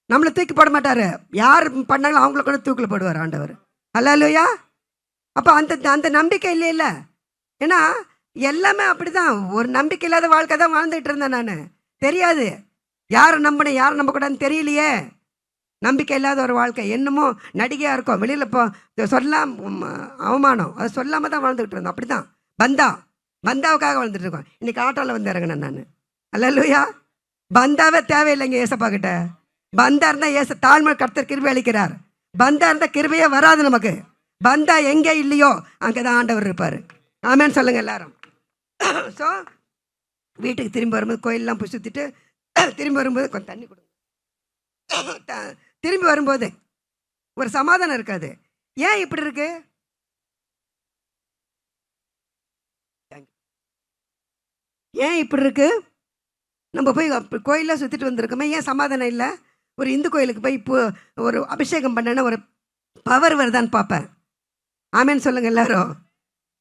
நம்மளை தூக்கி போட மாட்டார். யார் பண்ணாலும் அவங்கள கூட தூக்கில் போடுவார் ஆண்டவர். ஹல்லேலூயா. அப்போ அந்த நம்பிக்கை இல்லையில்ல. ஏன்னா எல்லாமே அப்படி தான். ஒரு நம்பிக்கை இல்லாத வாழ்க்கை தான் வாழ்ந்துகிட்டு இருந்தேன் நான். தெரியாது யாரை நம்பினேன் யாரை நம்பக்கூடாதுன்னு தெரியலையே. நம்பிக்கை இல்லாத ஒரு வாழ்க்கை. என்னமோ நடிகையாக இருக்கும், வெளியில் இப்போ அவமானம், அதை சொல்லாமல் தான் வாழ்ந்துக்கிட்டு இருந்தோம். அப்படி தான் பந்தாவுக்காக வாழ்ந்துட்டு இருக்கோம். இன்றைக்கி ஆட்டோவில் வந்து இறங்கினேன் நான். அல்லேலூயா. பந்தாவே தேவையில்லைங்க ஏசப்பா கிட்ட. பந்தா இருந்தால் ஏச தாழ்மை கர்த்தர் கிருபை அளிக்கிறார். பந்தா இருந்தால் கிருபையே வராது நமக்கு. பந்தா எங்கே இல்லையோ அங்கே தான் ஆண்டவர் இருப்பார். ஆமேன்னு சொல்லுங்கள் எல்லாரும். ஸோ வீட்டுக்கு திரும்பி வரும்போது கோயிலெலாம் போய் சுற்றிட்டு திரும்பி வரும்போது கொஞ்சம் தண்ணி கொடுங்க. திரும்பி வரும்போது ஒரு சமாதானம் இருக்காது. ஏன் இப்படி இருக்கு? ஏன் இப்படி இருக்கு? நம்ம போய் கோயிலில் சுற்றிட்டு வந்திருக்கோமே, ஏன் சமாதானம் இல்லை? ஒரு இந்து கோயிலுக்கு போய் இப்போ ஒரு அபிஷேகம் பண்ணேன்னா ஒரு பவர் வருதான்னு பார்ப்பேன். ஆமேன்னு சொல்லுங்கள் எல்லாரும்.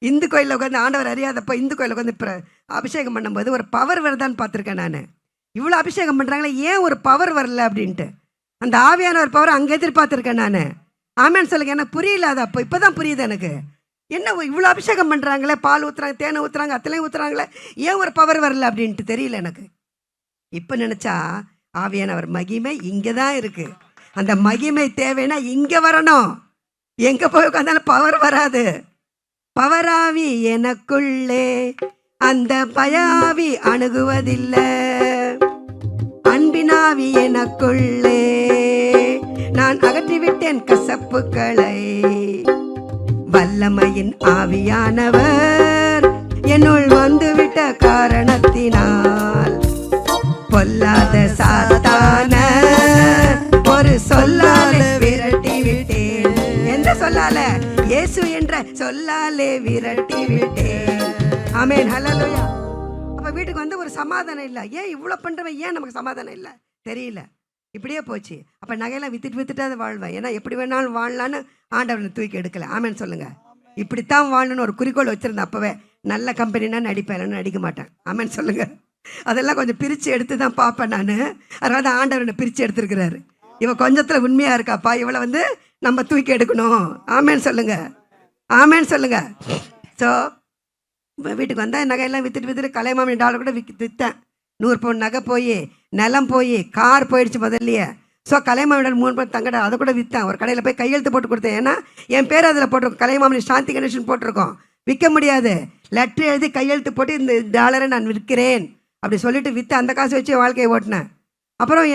இந்து கோயிலில் உட்காந்து ஆண்டவர் அறியாதப்போ இந்து கோயிலில் உட்காந்து இப்போ அபிஷேகம் பண்ணும்போது ஒரு பவர் வருதான்னு பார்த்துருக்கேன் நான். இவ்வளோ அபிஷேகம் பண்ணுறாங்களே, ஏன் ஒரு பவர் வரல அப்படின்ட்டு அந்த ஆவியான ஒரு பவர் அங்கே எதிர்பார்த்துருக்கேன் நான். ஆமேன்னு சொல்லுங்கள். எனக்கு புரியல அது. அப்போ இப்போ தான் புரியுது எனக்கு. என்ன இவ்வளோ அபிஷேகம் பண்ணுறாங்களே, பால் ஊற்றுறாங்க, தேனை ஊற்றுறாங்க, அத்தனையும் ஊற்றுறாங்களே, ஏன் ஒரு பவர் வரல அப்படின்ட்டு தெரியல எனக்கு. இப்போ நினச்சா ஆவியானவர் மகிமை இங்கே தான் இருக்குது. அந்த மகிமை தேவைன்னா இங்கே வரணும். எங்கே போய் உட்காந்தாலும் பவர் வராது. பவராவி எனக்குள்ளே அந்த பயாவி அணுகுவதில்லை. அன்பினாவி எனக்குள்ளே நான் அகற்றிவிட்டேன் கசப்புக்களை. வல்லமையின் ஆவியானவர் என்னுள் வந்துவிட்ட காரணத்தினால் பொல்லாத சாத்தான ஒரு சொல்லாலே விரட்டி விட்டேன். எந்த சொல்லால? இயேசு என்ற சொல்லாலே விரட்டி விட்டேன். ஆமென். ஹல்லேலூயா. அப்ப வீட்டுக்கு வந்து ஒரு சமாதானம் இல்லை. ஏன் இவ்வளோ பண்ணுறவன் ஏன் நமக்கு சமாதானம் இல்லை தெரியல. இப்படியே போச்சு. அப்போ நகையெல்லாம் வித்துட்டு அதை வாழ்வேன். ஏன்னா எப்படி வேணாலும் வாழலான்னு ஆண்டவனை தூக்கி எடுக்கல. ஆமேன்னு சொல்லுங்கள். இப்படித்தான் வாழணும்னு ஒரு குறிக்கோள் வச்சுருந்தேன். அப்போவே நல்ல கம்பெனினா நடிப்பேன், இல்லைன்னு நடிக்க மாட்டேன். ஆமேன்னு சொல்லுங்கள். அதெல்லாம் கொஞ்சம் பிரித்து எடுத்து தான் பார்ப்பேன் நான். அதனால தான் ஆண்டவனை பிரித்து எடுத்துருக்கிறாரு. இவன் கொஞ்சத்தில் உண்மையாக இருக்காப்பா, இவளை வந்து நம்ம தூக்கி எடுக்கணும். ஆமேன்னு சொல்லுங்கள். ஆமேன்னு சொல்லுங்க. ஸோ வீட்டுக்கு வந்தால் நகையெல்லாம் விற்றுட்டு கலைமாமணி டாலர் கூட விற்றேன். 100 பவுன் நகை போய், நிலம் போய், கார் போயிடுச்சு முதல்லையே. ஸோ கலைமாமணி 3 பவுன் தங்கடா அதை கூட விற்றேன். ஒரு கடையில் போய் கையெழுத்து போட்டு கொடுத்தேன். ஏன்னா என் பேர் அதில் போட்டிருக்கோம், கலைமாமணி சாந்தி கணேசன் போட்டிருக்கோம். விற்க முடியாது. லெட்ரு எழுதி கையெழுத்து போட்டு இந்த டாலரை நான் விற்கிறேன் அப்படி சொல்லிட்டு விற்று அந்த காசு வச்சு வாழ்க்கையை ஓட்டினேன். அப்புறம்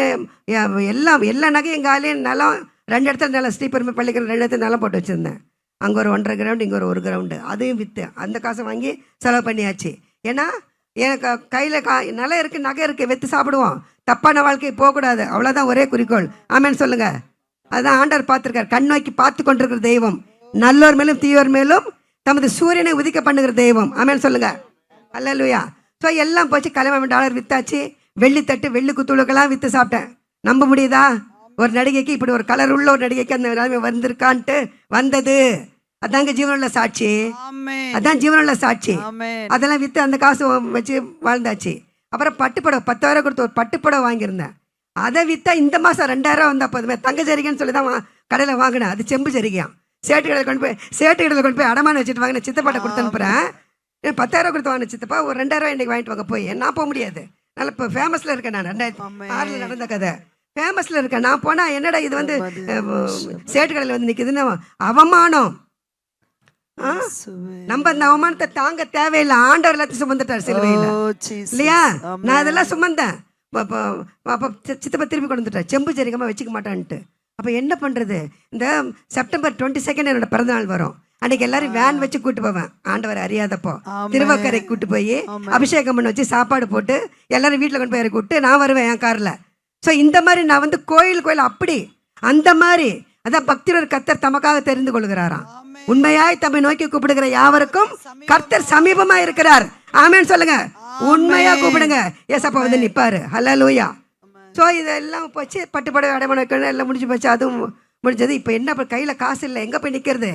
எல்லா நகையும் எங்கள் ஆலையும் நிலம் 2 இடத்துல நிலம், ஸ்ரீபெருமை பள்ளிக்கிற 2 இடத்துல நிலம் போட்டு வச்சுருந்தேன். அங்கே ஒரு 1.5 கிரவுண்டு, இங்கே ஒரு 1 கிரவுண்டு. அதையும் விற்று அந்த காசை வாங்கி செலவு பண்ணியாச்சு. ஏன்னா எனக்கு கையில் நிலம் இருக்குது, நகை இருக்குது, விற்று சாப்பிடுவோம். தப்பான வாழ்க்கை போகக்கூடாது, அவ்வளோதான் ஒரே குறிக்கோள். ஆமேன்னு சொல்லுங்கள். அதுதான் ஆண்டவர் பார்த்துருக்கார். கண் நோக்கி பார்த்து கொண்டிருக்கிற தெய்வம், நல்லோர் மேலும் தீயோர் மேலும் தமது சூரியனை உதிக்க பண்ணுகிற தெய்வம். ஆமேன்னு சொல்லுங்கள். அல்லேலூயா. ஸோ எல்லாம் போச்சு. கலைமாமணி டாலர் விற்றாச்சு. வெள்ளித்தட்டு, வெள்ளி குத்துளுக்கெல்லாம் விற்று சாப்பிட்டேன். நம்ப முடியுதா? ஒரு நடிகைக்கு இப்படி ஒரு கலர் உள்ள ஒரு நடிகைக்கு அந்த நிலைமை வந்திருக்கான்ட்டு வந்தது. அதாங்க ஜீவனுள்ள சாட்சி. அதான் ஜீவனுள்ள சாட்சி. அதெல்லாம் விற்று அந்த காசு வச்சு வாழ்ந்தாச்சு. அப்புறம் பட்டுப்படவை 10,000 கொடுத்து ஒரு பட்டுப்படவை வாங்கியிருந்தேன். அதை விற்றா இந்த மாதம் 2,000 வந்தால் போதுமே. தங்க ஜரிகைன்னு சொல்லி தான் கடையில் வாங்கினேன். அது செம்பு ஜரிகையாம். சேட்டு கடையில் கொண்டு போய் அடமான வச்சுட்டு வாங்கினேன். சித்தப்பாட்டை கொடுத்து அனுப்புகிறேன். 10,000 கொடுத்து வாங்கின சித்தப்பா, ஒரு 2,000 இன்றைக்கி வாங்கிட்டு வாங்க. போய் நான் போக முடியாது. நல்லா இப்போ ஃபேமஸில் இருக்கேன். நான் 2006 நடந்த கதை ஃபேமஸில் இருக்கேன். நான் போனால் என்னடா இது வந்து சேட்டு கடையில் வந்து நிற்குதுன்னு அவமானம். நம்ம அந்த அவமானத்தை தாங்க தேவையில்லை. ஆண்டவர் எல்லாத்தையும் சுமந்துட்டார் சிலுவையில், இல்லையா? நான் அதெல்லாம் சுமந்தேன். அப்போ சித்தப்பா திருப்பி கொண்டு வந்துட்டார். செம்பு சரிகமாக வச்சுக்க மாட்டான்ட்டு. அப்போ என்ன பண்ணுறது? இந்த செப்டம்பர் 22 என்னோட பிறந்தநாள் வரும். அன்றைக்கி எல்லாரும் வேன் வச்சு கூட்டு போவேன். ஆண்டவர் அறியாதப்போ திருவக்கரை கூட்டு போய் அபிஷேகம் பண்ண வச்சு சாப்பாடு போட்டு எல்லாரும் வீட்டில் கொண்டு போய் இறக்கி விட்டு நான் வருவேன் என் காரில். ஸோ இந்த மாதிரி நான் வந்து கோயில் அப்படி அந்த மாதிரி அதான் பக்தியோட கர்த்தர் தமக்காக தெரிந்து கொள்கிறாராம். உண்மையாய் தம்மை நோக்கி கூப்பிடுகிற யாவருக்கும் கர்த்தர் சமீபமா இருக்கிறார். ஆமேன்னு சொல்லுங்க. உண்மையா கூப்பிடுங்க, ஏசப்பா வந்து நிற்பாரு. ஹல்லேலூயா. ஸோ இதெல்லாம் போச்சு. பட்டுப்படவை அடைமணம் வைக்கணும், எல்லாம் முடிஞ்சு போச்சு. அதுவும் முடிஞ்சது. இப்போ என்ன கையில் காசு இல்லை, எங்கே போய் நிற்கிறது?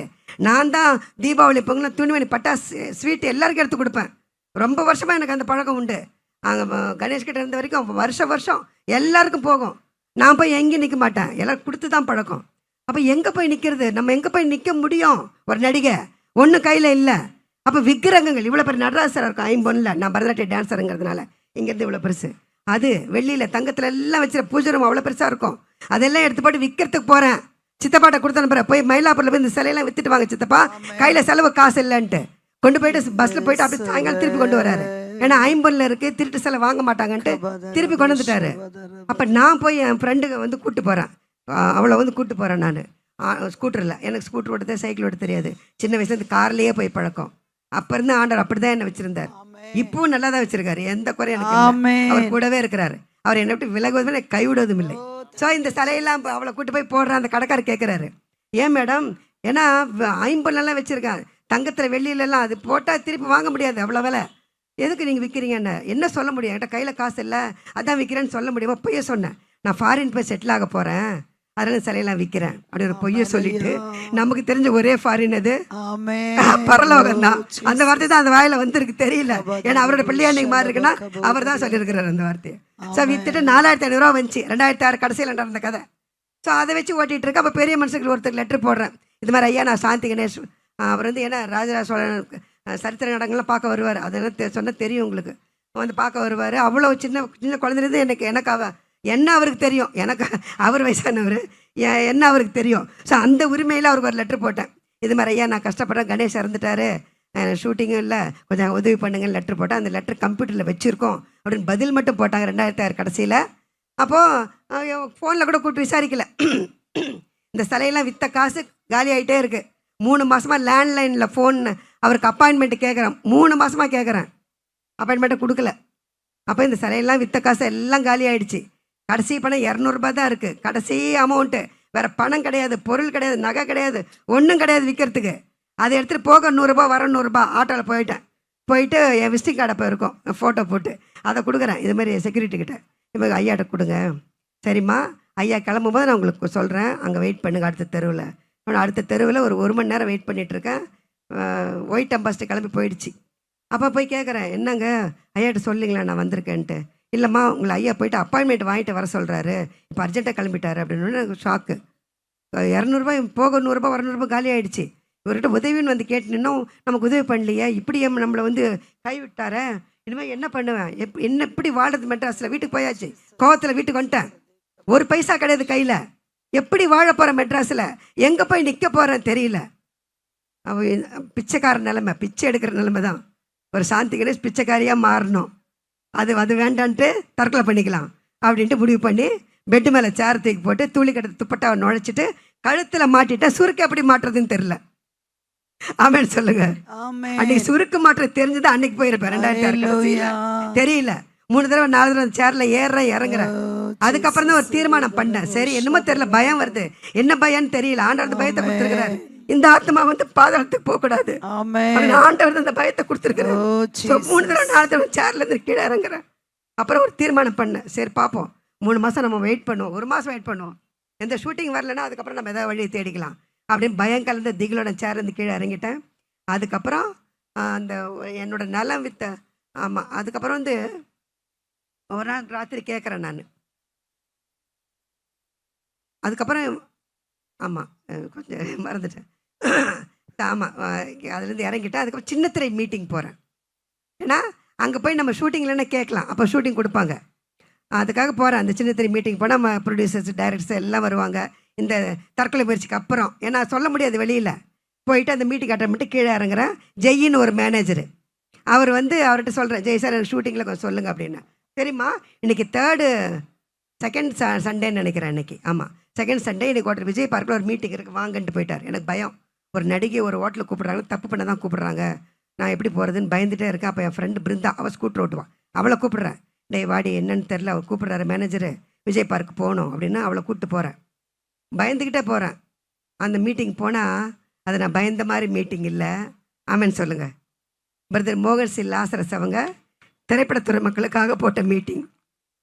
நான் தான் தீபாவளி பொங்கல் துணிமணி பட்டாசு ஸ்வீட் எல்லாருக்கும் எடுத்து கொடுப்பேன். ரொம்ப வருஷமாக எனக்கு அந்த பழக்கம் உண்டு. அங்கே கணேஷ்கிட்ட இருந்த வரைக்கும் வருஷம் எல்லாருக்கும் போகும். நான் போய் எங்கேயும் நிற்க மாட்டேன், எல்லோரும் கொடுத்து தான் பழக்கம். அப்போ எங்கே போய் நிற்கிறது? நம்ம எங்கே போய் நிற்க முடியும்? ஒரு நடிகை ஒன்றும் கையில் இல்லை. அப்போ விக்கிரகங்கள் இவ்வளோ பெரிய நடராசராக இருக்கும். 5 பொண்ணில் நான் பரதநாட்டிய டான்ஸருங்கிறதுனால இங்கேருந்து இவ்வளோ பெருசு. அது வெள்ளியில் தங்கத்தில் எல்லாம் வச்சுற பூஜை ரூம் அவ்வளோ பெருசாக இருக்கும். அதெல்லாம் எடுத்து போட்டு விற்கிறதுக்கு போகிறேன். சித்தப்பாட்ட கொடுத்து அனுப்புகிறேன். போய் மயிலாப்பூரில் போய் இந்த சிலையெல்லாம் விற்றுட்டு வாங்க சித்தப்பா, கையில் செலவு காசு இல்லைன்ட்டு கொண்டு போயிட்டு பஸ்ஸில் போயிட்டு அப்படி சாயங்காலம் திருப்பி கொண்டு வராரு. ஏன்னா 5 பொண்ணில் இருக்குது, திருட்டு செலவு வாங்க மாட்டாங்கன்ட்டு திருப்பி கொண்டு வந்துட்டாரு. அப்போ நான் போய் என் ஃப்ரெண்டுக்கு வந்து கூப்பிட்டு போகிறேன். அவளை வந்து கூப்பிட்டு போகிறேன். நான் ஸ்கூட்டரில், எனக்கு ஸ்கூட்டர் ஓட்ட சைக்கிள் ஓட்ட தெரியாது. சின்ன வயசுலேருந்து கார்லேயே போய் பழக்கம். அப்போ இருந்து ஆண்டவர் அப்படி தான் என்னை வச்சுருந்தார். இப்பவும் நல்லா தான் வச்சுருக்காரு. எந்த குறையும் எனக்கு இல்லை. அவர் கூடவே இருக்கிறாரு. அவர் என்னை விட்டு விலகுவதும் இல்லை, கைவிடுவதும் இல்லை. ஸோ இந்த சிலையெல்லாம் அவளை கூட்டு போய் போடுற அந்த கடைக்காரர் கேட்குறாரு, ஏன் மேடம்? ஏன்னா 5 பொண்ணெல்லாம் வச்சுருக்கேன், தங்கத்தில் வெள்ளியிலலாம் அது போட்டால் திருப்பி வாங்க முடியாது, அவ்வளோ விலை. எதுக்கு நீங்கள் விற்கிறீங்கன்னு என்ன சொல்ல முடியும்? என்கிட்ட கையில் காசு இல்லை, அதான் விற்கிறேன்னு சொல்ல முடியுமா? பொய்ய சொன்னேன். நான் ஃபாரின் போய் செட்டில் ஆக போகிறேன், அதனால சிலையெல்லாம் விற்கிறேன் அப்படி ஒரு பொய்ய சொல்லிட்டு, நமக்கு தெரிஞ்ச ஒரே ஃபாரின் அது பரலோகம் தான். அந்த வார்த்தை தான் அந்த வாயில வந்திருக்கு, தெரியல. ஏன்னா அவரோட பிள்ளையாண்டைக்கு மாதிரி இருக்குன்னா அவர் தான் சொல்லியிருக்கிறார் அந்த வார்த்தையை. ஸோ வித்துட்டு 4,500 ரூபா வந்துச்சு. 2006 கடைசியில் நடந்த கதை. ஸோ அதை வச்சு ஓட்டிகிட்டு இருக்கேன். அப்போ பெரிய மனுஷங்களுக்கு ஒருத்தர் லெட்டர் போடுறேன், இது மாதிரி ஐயா நான் சாந்தி கணேஷ். அவர் வந்து ஏன்னா ராஜராஜ சோழன் சரித்திர நாடகங்கள்லாம் பார்க்க வருவார். அதெல்லாம் சொன்னால் தெரியும் உங்களுக்கு. வந்து பார்க்க வருவார். அவ்வளோ சின்ன சின்ன குழந்தைலேருந்து எனக்கு என்ன அவருக்கு தெரியும், எனக்கு அவர் வயசானவர், என்ன அவருக்கு தெரியும். ஸோ அந்த உரிமையில் அவருக்கு ஒரு லெட்ரு போட்டேன், இது மாதிரி ஐயா நான் கஷ்டப்பட்டேன், கணேஷ் இறந்துட்டாரு, ஷூட்டிங்கும் இல்லை, கொஞ்சம் உதவி பண்ணுங்கன்னு லெட்ரு போட்டேன். அந்த லெட்ரு கம்ப்யூட்டரில் வச்சுருக்கோம் அப்படின்னு பதில் மட்டும் போட்டாங்க 2006 கடைசியில். அப்போது ஃபோனில் கூட கூப்பிட்டு விசாரிக்கல. இந்த சிலையெல்லாம் விற்ற காசு காலி ஆகிட்டே இருக்குது. 3 மாதமாக லேண்ட்லைனில் ஃபோன் அவருக்கு அப்பாயின்மெண்ட்டு கேட்குறேன். 3 மாதமாக கேட்குறேன், அப்பாயின்மெண்ட்டை கொடுக்கல. அப்போ இந்த சிலையெல்லாம் விற்ற காசு எல்லாம் காலி ஆகிடுச்சு. கடைசி பணம் 200 ரூபா தான் இருக்குது, கடைசி அமௌண்ட்டு. வேறு பணம் கிடையாது, பொருள் கிடையாது, நகை கிடையாது, ஒன்றும் கிடையாது விற்கிறதுக்கு. அதை எடுத்துகிட்டு போக 100 ரூபா, வர 100 ரூபா. ஆட்டோவில் போயிட்டு என் விசிட்டிங் கார்டை போயிருக்கோம், ஃபோட்டோ போட்டு அதை கொடுக்குறேன். இது மாதிரி செக்யூரிட்டிக்கிட்ட இப்போ ஐயாட்ட கொடுங்க. சரிம்மா, ஐயா கிளம்பும்போது நான் உங்களுக்கு சொல்கிறேன், அங்கே வெயிட் பண்ணுங்க அடுத்த தெருவில். அடுத்த தெருவில் ஒரு 1 மணி நேரம் வெயிட் பண்ணிகிட்ருக்கேன். ஒயிட் அம்பாஸ்டர் கிளம்பி போயிடுச்சு. அப்போ போய் கேட்குறேன், என்னங்க ஐயாட்ட சொல்லிங்களா நான் வந்திருக்கேன்ட்டு. இல்லைம்மா, உங்களை ஐயா போயிட்டு அப்பாயின்மெண்ட் வாங்கிட்டு வர சொல்கிறாரு, இப்போ அர்ஜென்ட்டாக கிளம்பிட்டாரு அப்படின்னு. எனக்கு ஷாக்கு. 200 ரூபாய் போக 100 ரூபா, வர 100 ரூபா காலி ஆகிடுச்சு. இவர்கிட்ட உதவின்னு வந்து கேட்டு இன்னும் நமக்கு உதவி பண்ணலையே, இப்படி நம்மளை வந்து கைவிட்டார, இனிமேல் என்ன பண்ணுவேன், என்ன எப்படி வாழ்றது மெட்ராஸில். வீட்டுக்கு போயாச்சு, கோவத்தில் வீட்டுக்கு வந்துட்டேன். ஒரு பைசா கிடையாது கையில். எப்படி வாழ போகிறேன் மெட்ராஸில், எங்கே போய் நிற்க போகிறேன் தெரியல. அவ பிச்சைக்கார நிலைமை, பிச்சை எடுக்கிற நிலைமை தான். ஒரு சாந்தி கணேஷ் பிச்சைக்காரியாக மாறணும். அது வேண்டான்ட்டு தற்கொலை பண்ணிக்கலாம் அப்படின்ட்டு முடிவு பண்ணி பெட்டு மேலே சேர் தூக்கி போட்டு தூளி கட்ட துப்பட்டாவை நுழைச்சிட்டு கழுத்தில் மாட்டிட்டேன். சுருக்கு எப்படி மாட்டுறதுன்னு தெரியல. ஆமேன்னு சொல்லுங்க. அன்னைக்கு சுருக்கு மாற்றம் தெரிஞ்சது அன்னைக்கு போயிருப்பேன். 2006 தெரியல. 3 தடவை 4 தடவை சேர்ல ஏறுறேன் இறங்குறேன். அதுக்கப்புறம் தான் ஒரு தீர்மானம் பண்ணேன். சரி என்னமோ தெரியல, பயம் வருது. என்ன பயம்னு தெரியல. ஆண்டவர் பயத்தை கொடுத்துருக்கிறாரு. இந்த ஆத்மா வந்து பாதாளத்துக்கு போக கூடாது. ஆண்டவர் அந்த பயத்தை கொடுத்துருக்கிறாரு. 3 தடவை 4 தடவை சேர்ல இருந்து கீழே இறங்குறேன். அப்புறம் ஒரு தீர்மானம் பண்ணேன். சரி பார்ப்போம், 3 மாசம் நம்ம வெயிட் பண்ணுவோம், 1 மாசம் வெயிட் பண்ணுவோம். எந்த ஷூட்டிங் வரலன்னா அதுக்கப்புறம் நம்ம ஏதாவது வழியை தேடிக்கலாம் அப்படின்னு பயம் கலந்த திகிலோட சேர்ந்து கீழே இறங்கிட்டேன். அதுக்கப்புறம் அந்த என்னோட நலம் வித்த ஆமாம். அதுக்கப்புறம் வந்து ஒரு நாள் ராத்திரி கேட்குறேன் நான். அதுக்கப்புறம் ஆமாம் கொஞ்சம் மறந்துட்டேன். ஆமாம் அதுலேருந்து இறங்கிட்டேன். அதுக்கப்புறம் சின்னத்திரை மீட்டிங் போகிறேன். ஏன்னா அங்கே போய் நம்ம ஷூட்டிங்லன்னா கேட்கலாம், அப்போ ஷூட்டிங் கொடுப்பாங்க. அதுக்காக போகிறேன். அந்த சின்னத்திரை மீட்டிங் போனால் நம்ம ப்ரொடியூசர்ஸ் டைரக்டர்ஸ் எல்லாம் வருவாங்க. இந்த தற்கொலை முயற்சிக்கு அப்புறம் ஏன்னா சொல்ல முடியாது வெளியில். போயிட்டு அந்த மீட்டிங் அட்டன் பண்ணிட்டு கீழே இறங்குறேன். ஜெயின்னு ஒரு மேனேஜரு, அவர் வந்து அவர்கிட்ட சொல்கிறேன், ஜெய் சார் எனக்கு ஷூட்டிங்கில் கொஞ்சம் சொல்லுங்கள் அப்படின்னா. சரிம்மா இன்றைக்கி செகண்ட் சண்டேன்னு நினைக்கிறேன் இன்றைக்கி. ஆமாம் செகண்ட் சண்டே இன்றைக்கி ஹோட்டல் விஜய் பார்க்கில் ஒரு மீட்டிங் இருக்குது வாங்கன்ட்டு போயிட்டார். எனக்கு பயம். ஒரு நடிகை ஒரு ஹோட்டலில் கூப்பிட்றாங்க, தப்பு பண்ண தான் கூப்பிட்றாங்க, நான் எப்படி போகிறதுன்னு பயந்துகிட்டே இருக்கேன். அப்போ என் ஃப்ரெண்டு பிருந்தா, அவள் ஸ்கூட்டர் ஓட்டுவான், அவளை கூப்பிட்றேன். டே வாடி என்னன்னு தெரில, அவர் கூப்பிட்றாரு மேனேஜரு, விஜய் பார்க்கு போகணும் அப்படின்னு அவளை கூப்பிட்டு போகிறேன். பயந்துக்கிட்டே போகிறேன். அந்த மீட்டிங் போனால் அது நான் பயந்த மாதிரி மீட்டிங் இல்லை. ஆமேன்னு சொல்லுங்கள். பிரதர் மோகன் சி லாசரஸ் அவங்க திரைப்படத்துறை மக்களுக்காக போட்ட மீட்டிங்.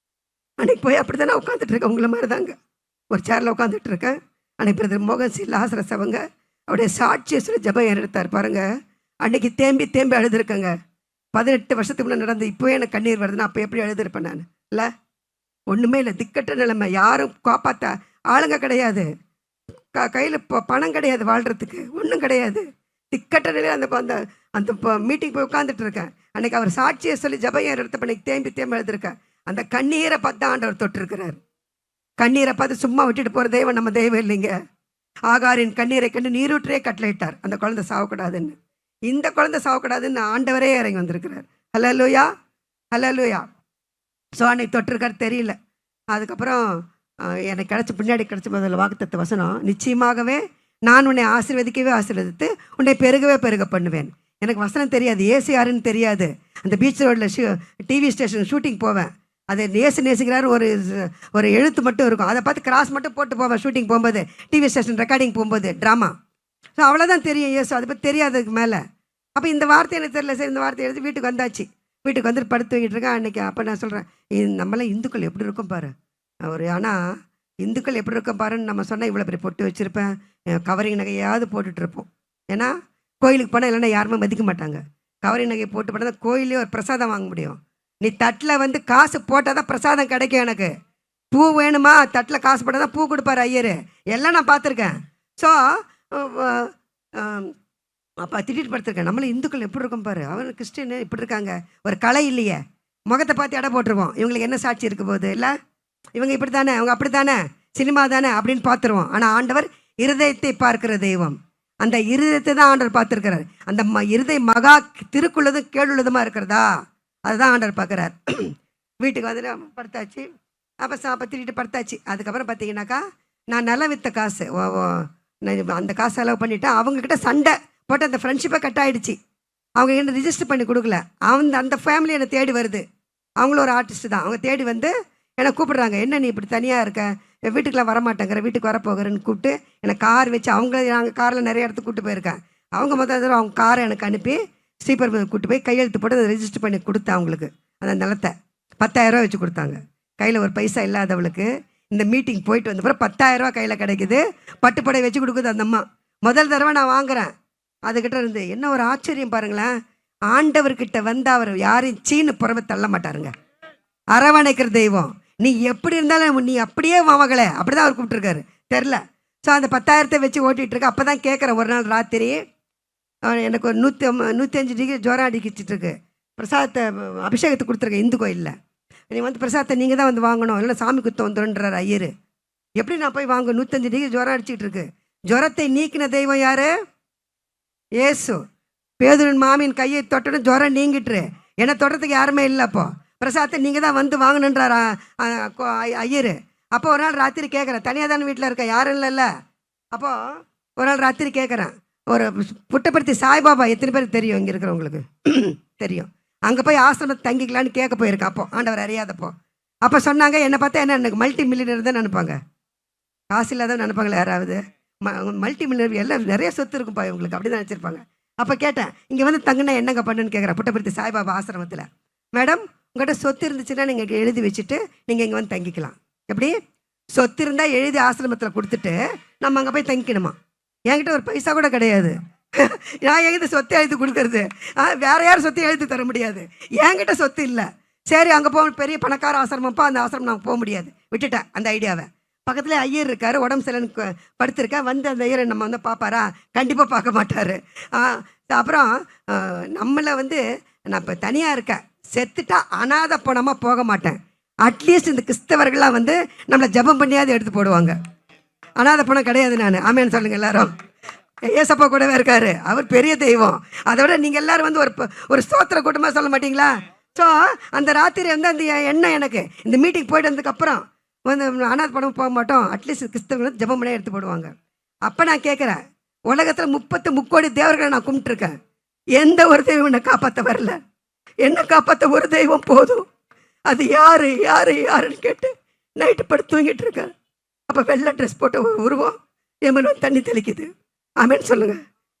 அன்றைக்கி போய் அப்படி தான் நான் உட்காந்துட்ருக்கேன், உங்களை மாதிரி தாங்க ஒரு சேரில் உட்காந்துட்டு இருக்கேன். அன்றைக்கி பிரதர் மோகன் சி லாசரஸ் அவங்க அவருடைய சாட்சியை சொல்லி ஜபம் எடுத்தார் பாருங்கள். அன்றைக்கி தேம்பி தேம்பி அழுதுருக்கேங்க. 18 வருஷத்துக்கு முன்னே நடந்து இப்போவே எனக்கு கண்ணீர் வருதுன்னா அப்போ எப்படி எழுதிருப்பேன் நான். இல்லை ஒன்றுமே இல்லை, திக்கட்ட நிலைமை, யாரும் காப்பாற்ற ஆளுங்க கிடையாது, கையில் பணம் கிடையாது, வாழ்கிறதுக்கு ஒன்றும் கிடையாது, திக்கட்ட நிலையில் அந்த அந்த அந்த மீட்டிங் போய் உட்காந்துட்டு இருக்கேன். அன்றைக்கி அவர் சாட்சியை சொல்லி ஜபையை எடுத்த பண்ணிக்கு தேம்பி தேம்பி எழுதிருக்கேன். அந்த கண்ணீரை பார்த்து ஆண்டவர் தொட்டிருக்கிறார். கண்ணீரை பார்த்து சும்மா விட்டுட்டு போகிற தெய்வம் நம்ம தெய்வம் இல்லைங்க. ஆகாரின் கண்ணீரை கண்டு நீரூற்றே கட்டளையிட்டார் அந்த குழந்தை சாவக்கூடாதுன்னு. இந்த குழந்தை சாவக்கூடாதுன்னு ஆண்டவரே இறங்கி வந்திருக்கிறார். ஹல்லேலூயா ஹல்லேலூயா. ஸோ அன்னைக்கு தொட்டிருக்கார் தெரியல. அதுக்கப்புறம் எனக்கு கிடச்ச பின்னாடி கிடச்ச முதல்ல வாக்குத்தத்த வசனம், நிச்சயமாகவே நான் உன்னை ஆசீர்வதிக்கவே ஆசீர்வதித்து உன்னை பெருகவே பெருக பண்ணுவேன். எனக்கு வசனம் தெரியாது, ஏசு யாருன்னு தெரியாது. அந்த பீச் ரோட்டில் டிவி ஸ்டேஷன் ஷூட்டிங் போவேன். அது ஏசு நேசிக்கிறாரு ஒரு எழுத்து மட்டும் இருக்கும், அதை பார்த்து கிராஸ் மட்டும் போட்டு போவேன் ஷூட்டிங் போகும்போது, டிவி ஸ்டேஷன் ரெக்கார்டிங் போகும்போது ட்ராமா. ஸோ அவ்வளோதான் தெரியும் ஏசு, அதை பற்றி தெரியாததுக்கு மேலே. அப்போ இந்த வார்த்தை எனக்கு தெரியல. சரி இந்த வார்த்தை எடுத்து வீட்டுக்கு வந்தாச்சு. வீட்டுக்கு வந்துட்டு படுத்து தூங்கிட்டு இருக்கேன். அன்றைக்கி அப்போ நான் சொல்கிறேன், நம்மளாம் இந்துக்கள் எப்படி இருக்கும் பாரு ஒரு, ஆனால் இந்துக்கள் எப்படி இருக்கும் பாருன்னு நம்ம சொன்னால் இவ்வளோ பெரிய பொட்டு வச்சுருப்பேன், கவரிங் நகையாவது போட்டுட்ருப்போம். ஏன்னா கோயிலுக்கு போனால் இல்லைன்னா யாருமே மதிக்க மாட்டாங்க. கவரிங் நகையை போட்டு போட்டால் தான் கோயிலே ஒரு பிரசாதம் வாங்க முடியும். நீ தட்டில் வந்து காசு போட்டால் தான் பிரசாதம் கிடைக்கும். எனக்கு பூ வேணுமா, தட்டில் காசு போட்டால் தான் பூ கொடுப்பாரு ஐயர், எல்லாம் நான் பார்த்துருக்கேன். ஸோ அப்போ திட்டிட்டு படுத்துருக்கேன். நம்மளும் இந்துக்கள் எப்படி இருக்கும் பாரு, அவர் கிறிஸ்டின் இப்படி இருக்காங்க, ஒரு கலை இல்லையே, முகத்தை பார்த்து எடை போட்டுருவோம், இவங்களுக்கு என்ன சாட்சி இருக்க போகுது, இல்லை இவங்க இப்படி தானே, அவங்க அப்படி தானே, சினிமா தானே அப்படின்னு பார்த்துருவோம். ஆனால் ஆண்டவர் இருதயத்தை பார்க்கிற தெய்வம். அந்த இருதயத்தை தான் ஆண்டவர் பார்த்துருக்கிறார். அந்த இருதய மகா திருக்குள்ளதும் கேளுள்ளதுமாக இருக்கிறதா, அதுதான் ஆண்டவர் பார்க்குறார். வீட்டுக்கு வந்துட்டு படுத்தாச்சு. அப்போ திட்டிட்டு படுத்தாச்சு. அதுக்கப்புறம் பார்த்தீங்கன்னாக்கா நான் நலம் வித்த காசு அந்த காசு செலவு பண்ணிவிட்டேன். அவங்கக்கிட்ட சண்டை போட்டு அந்த ஃப்ரெண்ட்ஷிப்பை கட் ஆகிடுச்சு. அவங்க என்ன ரிஜிஸ்டர் பண்ணி கொடுக்கல. அந்த ஃபேமிலி என்னை தேடி வருது. அவங்களும் ஒரு ஆர்டிஸ்ட்டு தான். அவங்க தேடி வந்து என்னை கூப்பிட்றாங்க, என்ன நீ இப்படி தனியாக இருக்க, வீட்டுக்கெலாம் வரமாட்டேங்கிற, வீட்டுக்கு வரப்போகிறேன்னு கூப்பிட்டு எனக்கு கார் வச்சு, நாங்கள் காரில் நிறைய இடத்துக்கு கூப்பிட்டு போயிருக்கேன். அவங்க முதல் தடவை அவங்க காரை எனக்கு அனுப்பி ஸ்ரீபர் கூப்பிட்டு போய் கையெழுத்து போட்டு அதை ரெஜிஸ்டர் பண்ணி கொடுத்தேன். அவங்களுக்கு அந்த நிலத்தை 10,000 ரூபா வச்சு கொடுத்தாங்க. கையில் ஒரு பைசா இல்லாதவளுக்கு இந்த மீட்டிங் போயிட்டு வந்த பிறகு 10,000 ரூபா கையில் கிடைக்குது. பட்டுப்படை வச்சு கொடுக்குது அந்த அம்மா. முதல் தடவை நான் வாங்குகிறேன். அதுக்கிட்ட இருந்து என்ன ஒரு ஆச்சரியம் பாருங்களேன். ஆண்டவர்கிட்ட வந்து அவர் யாரையும் சீனு புறவை தள்ள மாட்டாருங்க. அரவணைக்கிற தெய்வம். நீ எப்படி இருந்தாலும் நீ அப்படியே மகளே அப்படி தான் அவர் கூப்பிட்டுருக்காரு தெரில. ஸோ ஸோ அந்த 10,000 வச்சு ஓட்டிகிட்ருக்கு. அப்போ தான் கேட்குறேன் ஒரு நாள் ராத்திரி, எனக்கு ஒரு 105 டிகிரி ஜுரம் அடிக்கிச்சிட்ருக்கு. பிரசாதத்தை அபிஷேகத்தை கொடுத்துருக்கேன் இந்து கோயிலில். நீ வந்து பிரசாதத்தை நீங்கள் தான் வந்து வாங்கணும், இல்லைன்னா சாமி குத்தம் வந்துடுன்றார் ஐயர். எப்படி நான் போய் வாங்க? 105 டிகிரி ஜுரம் அடிச்சிட்டு இருக்கு. ஜுரத்தை நீக்கின தெய்வம் யாரு? ஏசு. பேதுருவின் மாமியின் கையை தொட்டணும், ஜுரம் நீங்கிட்டுரு. என்னை தொட்டத்துக்கு யாருமே இல்லை. அப்போ பிரசாதத்தை நீங்கள் தான் வந்து வாங்கணுன்றார் ஐயர். அப்போ ஒரு நாள் ராத்திரி கேட்குறேன், தனியாக தானே வீட்டில் இருக்கேன், யாரும் இல்லைல்ல. அப்போது ஒரு நாள் ராத்திரி கேட்குறேன், ஒரு புட்டபர்த்தி சாய்பாபா எத்தனை பேருக்கு தெரியும்? இங்கே இருக்கிறவங்களுக்கு தெரியும். அங்கே போய் ஆசிரமத்தை தங்கிக்கலான்னு கேட்க போயிருக்கேன். அப்போ ஆண்டவர் அறியாதப்போ அப்போ சொன்னாங்க, என்னை பார்த்தா என்ன எனக்கு மல்டி மில்லியனர் தான் நினைப்பாங்க, காசு இல்லாத நினைப்பாங்களே யாராவது. மல்டி மில்லியனர் எல்லாம் நிறைய சொத்து இருக்குப்பா இவங்களுக்கு, அப்படி தான் நினச்சிருப்பாங்க. அப்போ கேட்டேன், இங்கே வந்து தங்கினா என்னங்க பண்ணுன்னு கேட்குறேன். புட்டபர்த்தி சாய்பாபா ஆசிரமத்தில். மேடம், உங்கள்கிட்ட சொத்து இருந்துச்சுன்னா நீங்கள் எழுதி வச்சுட்டு நீங்கள் இங்கே வந்து தங்கிக்கலாம். எப்படி? சொத்து இருந்தால் எழுதி ஆசிரமத்தில் கொடுத்துட்டு நம்ம அங்கே போய் தங்கிக்கணுமா? என்கிட்ட ஒரு பைசா கூட கிடையாது. நான் எங்கிட்ட சொத்தை எழுதி கொடுக்கறது? வேற யாரும் சொத்தை எழுதி தர முடியாது. என்கிட்ட சொத்து இல்லை. சரி, அங்கே போக பெரிய பணக்கார ஆசிரமப்பா, அந்த ஆசிரமம் நான் போக முடியாது, விட்டுட்டேன் அந்த ஐடியாவை. பக்கத்தில் ஐயர் இருக்கார், உடம்பு சரியில்லைன்னு படுத்திருக்கேன். வந்து அந்த ஐயரை நம்ம வந்து பார்ப்பாரா? கண்டிப்பாக பார்க்க மாட்டார். அப்புறம் நம்மளை வந்து நான் இப்போ தனியாக இருக்கேன், செத்துட்டா அனாதை பணமாக போக மாட்டேன். அட்லீஸ்ட் இந்த கிறிஸ்தவர்கள்லாம் வந்து நம்மளை ஜபம் பண்ணியாவது எடுத்து போடுவாங்க. அனாதை பணம் கிடையாது நான். ஆமேன்னு சொல்லுங்கள் எல்லாரும். ஏசப்பா கூடவே இருக்காரு, அவர் பெரிய தெய்வம். அதை விட நீங்கள் எல்லோரும் வந்து ஒரு ஸ்தோத்திர கூட்டமாக சொல்ல மாட்டிங்களா? ஸோ அந்த ராத்திரி வந்து அந்த எண்ணம் எனக்கு, இந்த மீட்டிங் போய்ட்டு வந்ததுக்கப்புறம் வந்து அனாதை பணம் போக மாட்டோம், அட்லீஸ்ட் கிறிஸ்தவர்கள் ஜபம் பண்ணியே எடுத்து போடுவாங்க. அப்போ நான் கேட்குறேன், உலகத்தில் 33 கோடி தேவர்களை நான் கும்பிட்டுருக்கேன், எந்த ஒரு தெய்வம் என்னை காப்பாற்ற வரல. என்னை காப்பாற்ற ஒரு தெய்வம் போதும். அது யாரு யாரு யாருன்னு கேட்டு நைட்டு படுத்து தூங்கிட்டு இருக்கேன். அப்போ வெள்ளை ட்ரெஸ் போட்ட ஒரு உருவம் என் மேலே தண்ணி தெளிக்குது. ஆமேன்னு சொல்லுங்க.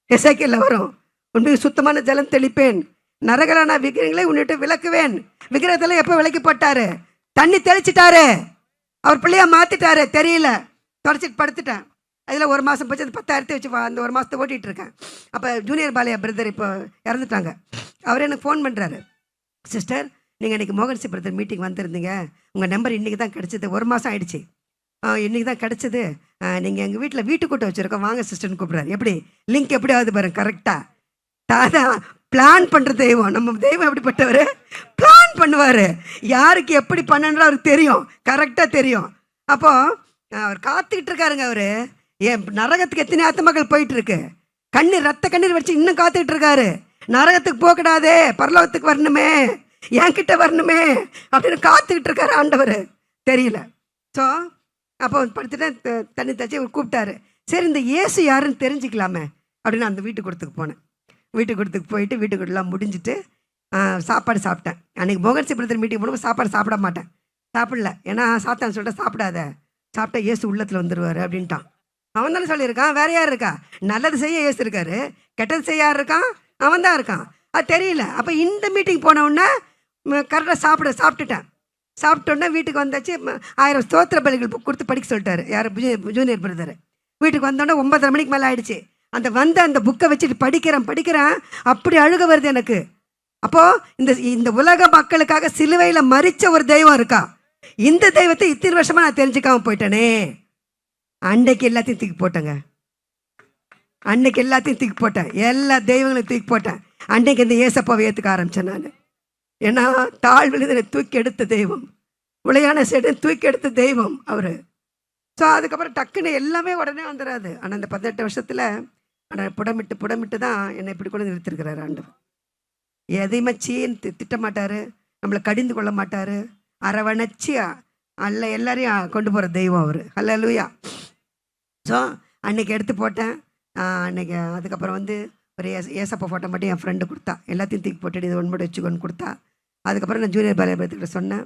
எசேக்கியேல்ல வரும், உண்மைக்கு சுத்தமான ஜலம் தெளிப்பேன், நரகலான விக்கிரகங்களை உன்னிட்டு விளக்குவேன். விக்கிரகத்தில் எப்போ விளக்கப்பட்டாரு? தண்ணி தெளிச்சிட்டாரு, அவர் பிள்ளையா மாற்றிட்டாரு. தெரியல, தொடச்சிட்டு படுத்துட்டேன். அதில் ஒரு மாதம் போச்சு, அந்த 10,000 வச்சு அந்த ஒரு மாதத்தை ஓட்டிகிட்டு இருக்கேன். அப்போ ஜூனியர் பாலையா பிரதர் இப்போ இறந்துட்டாங்க. அவர் எனக்கு ஃபோன் பண்ணுறாரு, சிஸ்டர் நீங்கள் இன்றைக்கி மோகன்சி பிரதர் மீட்டிங் வந்திருந்தீங்க, உங்கள் நம்பர் இன்றைக்கி தான் கிடச்சிது, ஒரு மாதம் ஆகிடுச்சு, இன்றைக்கி தான் கிடச்சிது, நீங்கள் எங்கள் வீட்டில் வீட்டுக்கூட்ட வச்சுருக்கோம், வாங்க சிஸ்டர்னு கூப்பிட்றாரு. எப்படி லிங்க் எப்படி ஆகுது பாருங்க, கரெக்டாக. அதான் பிளான் பண்ணுற தெய்வம். நம்ம தெய்வம் எப்படிப்பட்டவர்? பிளான் பண்ணுவார். யாருக்கு எப்படி பண்ணணுன்ற அவருக்கு தெரியும், கரெக்டாக தெரியும். அப்போது அவர் காத்துக்கிட்டு இருக்காருங்க. அவர் என் நரகத்துக்கு எத்தனை ஆத்மாக்கள் போயிட்டுருக்கு, கண்ணீர் ரத்த கண்ணீர் வச்சு இன்னும் காத்துக்கிட்டு இருக்காரு. நரகத்துக்கு போகக்கூடாதே, பரலோகத்துக்கு வரணுமே, என்கிட்ட வரணுமே அப்படின்னு காத்துக்கிட்டு இருக்காரு ஆண்டவர். தெரியல. ஸோ அப்போ படுத்துட்டு தண்ணி தச்சு அவர் கூப்பிட்டாரு. சரி, இந்த இயேசு யாருன்னு தெரிஞ்சுக்கலாமே அப்படின்னு அந்த வீட்டுக்கூடத்துக்கு போனேன். வீட்டுக்கூடத்துக்கு போயிட்டு வீட்டுக்கூடலாம் முடிஞ்சுட்டு சாப்பாடு சாப்பிட்டேன். அன்றைக்கி மோகன்சி பிரதர் மீட்டிங் போடும்போது சாப்பாடு சாப்பிட மாட்டேன், சாப்பிடல. ஏன்னா சாத்தான் சொல்லிட்டு சாப்பிடாத, சாப்பிட்டா இயேசு உள்ளத்தில் வந்துடுவார் அப்படின்ட்டான். அவன் தானே சொல்லியிருக்கான், வேற யார் இருக்கா? நல்லது செய்ய இயேசு இருக்காரு, கெட்டது செய்ய யார் இருக்கான்? அவன் தான் இருக்கான். அது தெரியல. அப்போ இந்த மீட்டிங் போனவுடனே கரெக்டாக சாப்பிட்டுட்டேன். சாப்பிட்டோன்னே வீட்டுக்கு வந்தாச்சு. 1000 ஸ்தோத்திர பலிகள் புக் கொடுத்து படிக்க சொல்லிட்டாரு. யார்? Junior brother. வீட்டுக்கு வந்தோடனே 9:30 மணிக்கு மேலே ஆயிடுச்சு. அந்த புக்கை வச்சுட்டு படிக்கிறேன். அப்படி அழுக வருது எனக்கு. அப்போது இந்த உலக மக்களுக்காக சிலுவையில் மரித்த ஒரு தெய்வம் இருக்கா. இந்த தெய்வத்தை இத்தனை வருஷமாக நான் தெரிஞ்சுக்காம போயிட்டேனே. அன்னைக்கு எல்லாத்தையும் தூக்கி போட்டேங்க. அன்னைக்கு எல்லாத்தையும் தூக்கி போட்டேன், எல்லா தெய்வங்களையும் தூக்கி போட்டேன். அன்னைக்கு இந்த ஏசப்பாவை ஏற்றுக்க ஆரம்பித்தேன் நான். ஏன்னா தாழ்விழுதனை தூக்கி எடுத்த தெய்வம், உளையான சேடை தூக்கி எடுத்த தெய்வம் அவர். ஸோ அதுக்கப்புறம் டக்குன்னு எல்லாமே உடனே வந்துடாது. ஆனால் இந்த 18 வருஷத்தில் ஆனால் புடமிட்டு தான் என்னை இப்படி கூட நிறுத்திருக்கிறார் ஆண்டவர். எதையுமே சீன்னு திட்ட மாட்டார், நம்மளை கடிந்து கொள்ள மாட்டார், அரவணைச்சி அல்ல எல்லாரையும் கொண்டு போகிற தெய்வம் அவர். ஹல்லேலூயா. ஸோ அன்றைக்கி எடுத்து போட்டேன். அன்றைக்கி அதுக்கப்புறம் வந்து ஒரு ஏசப்பா ஃபோட்டோ மட்டும் என் ஃப்ரெண்டு கொடுத்தா, எல்லாத்தையும் தூக்கி போட்டுட்டு இது ஒன்று மட்டும் வச்சுக்கொண்டு கொடுத்தா. அதுக்கப்புறம் நான் ஜூனியர் பாலியபுரத்துக்கிட்ட சொன்னேன்.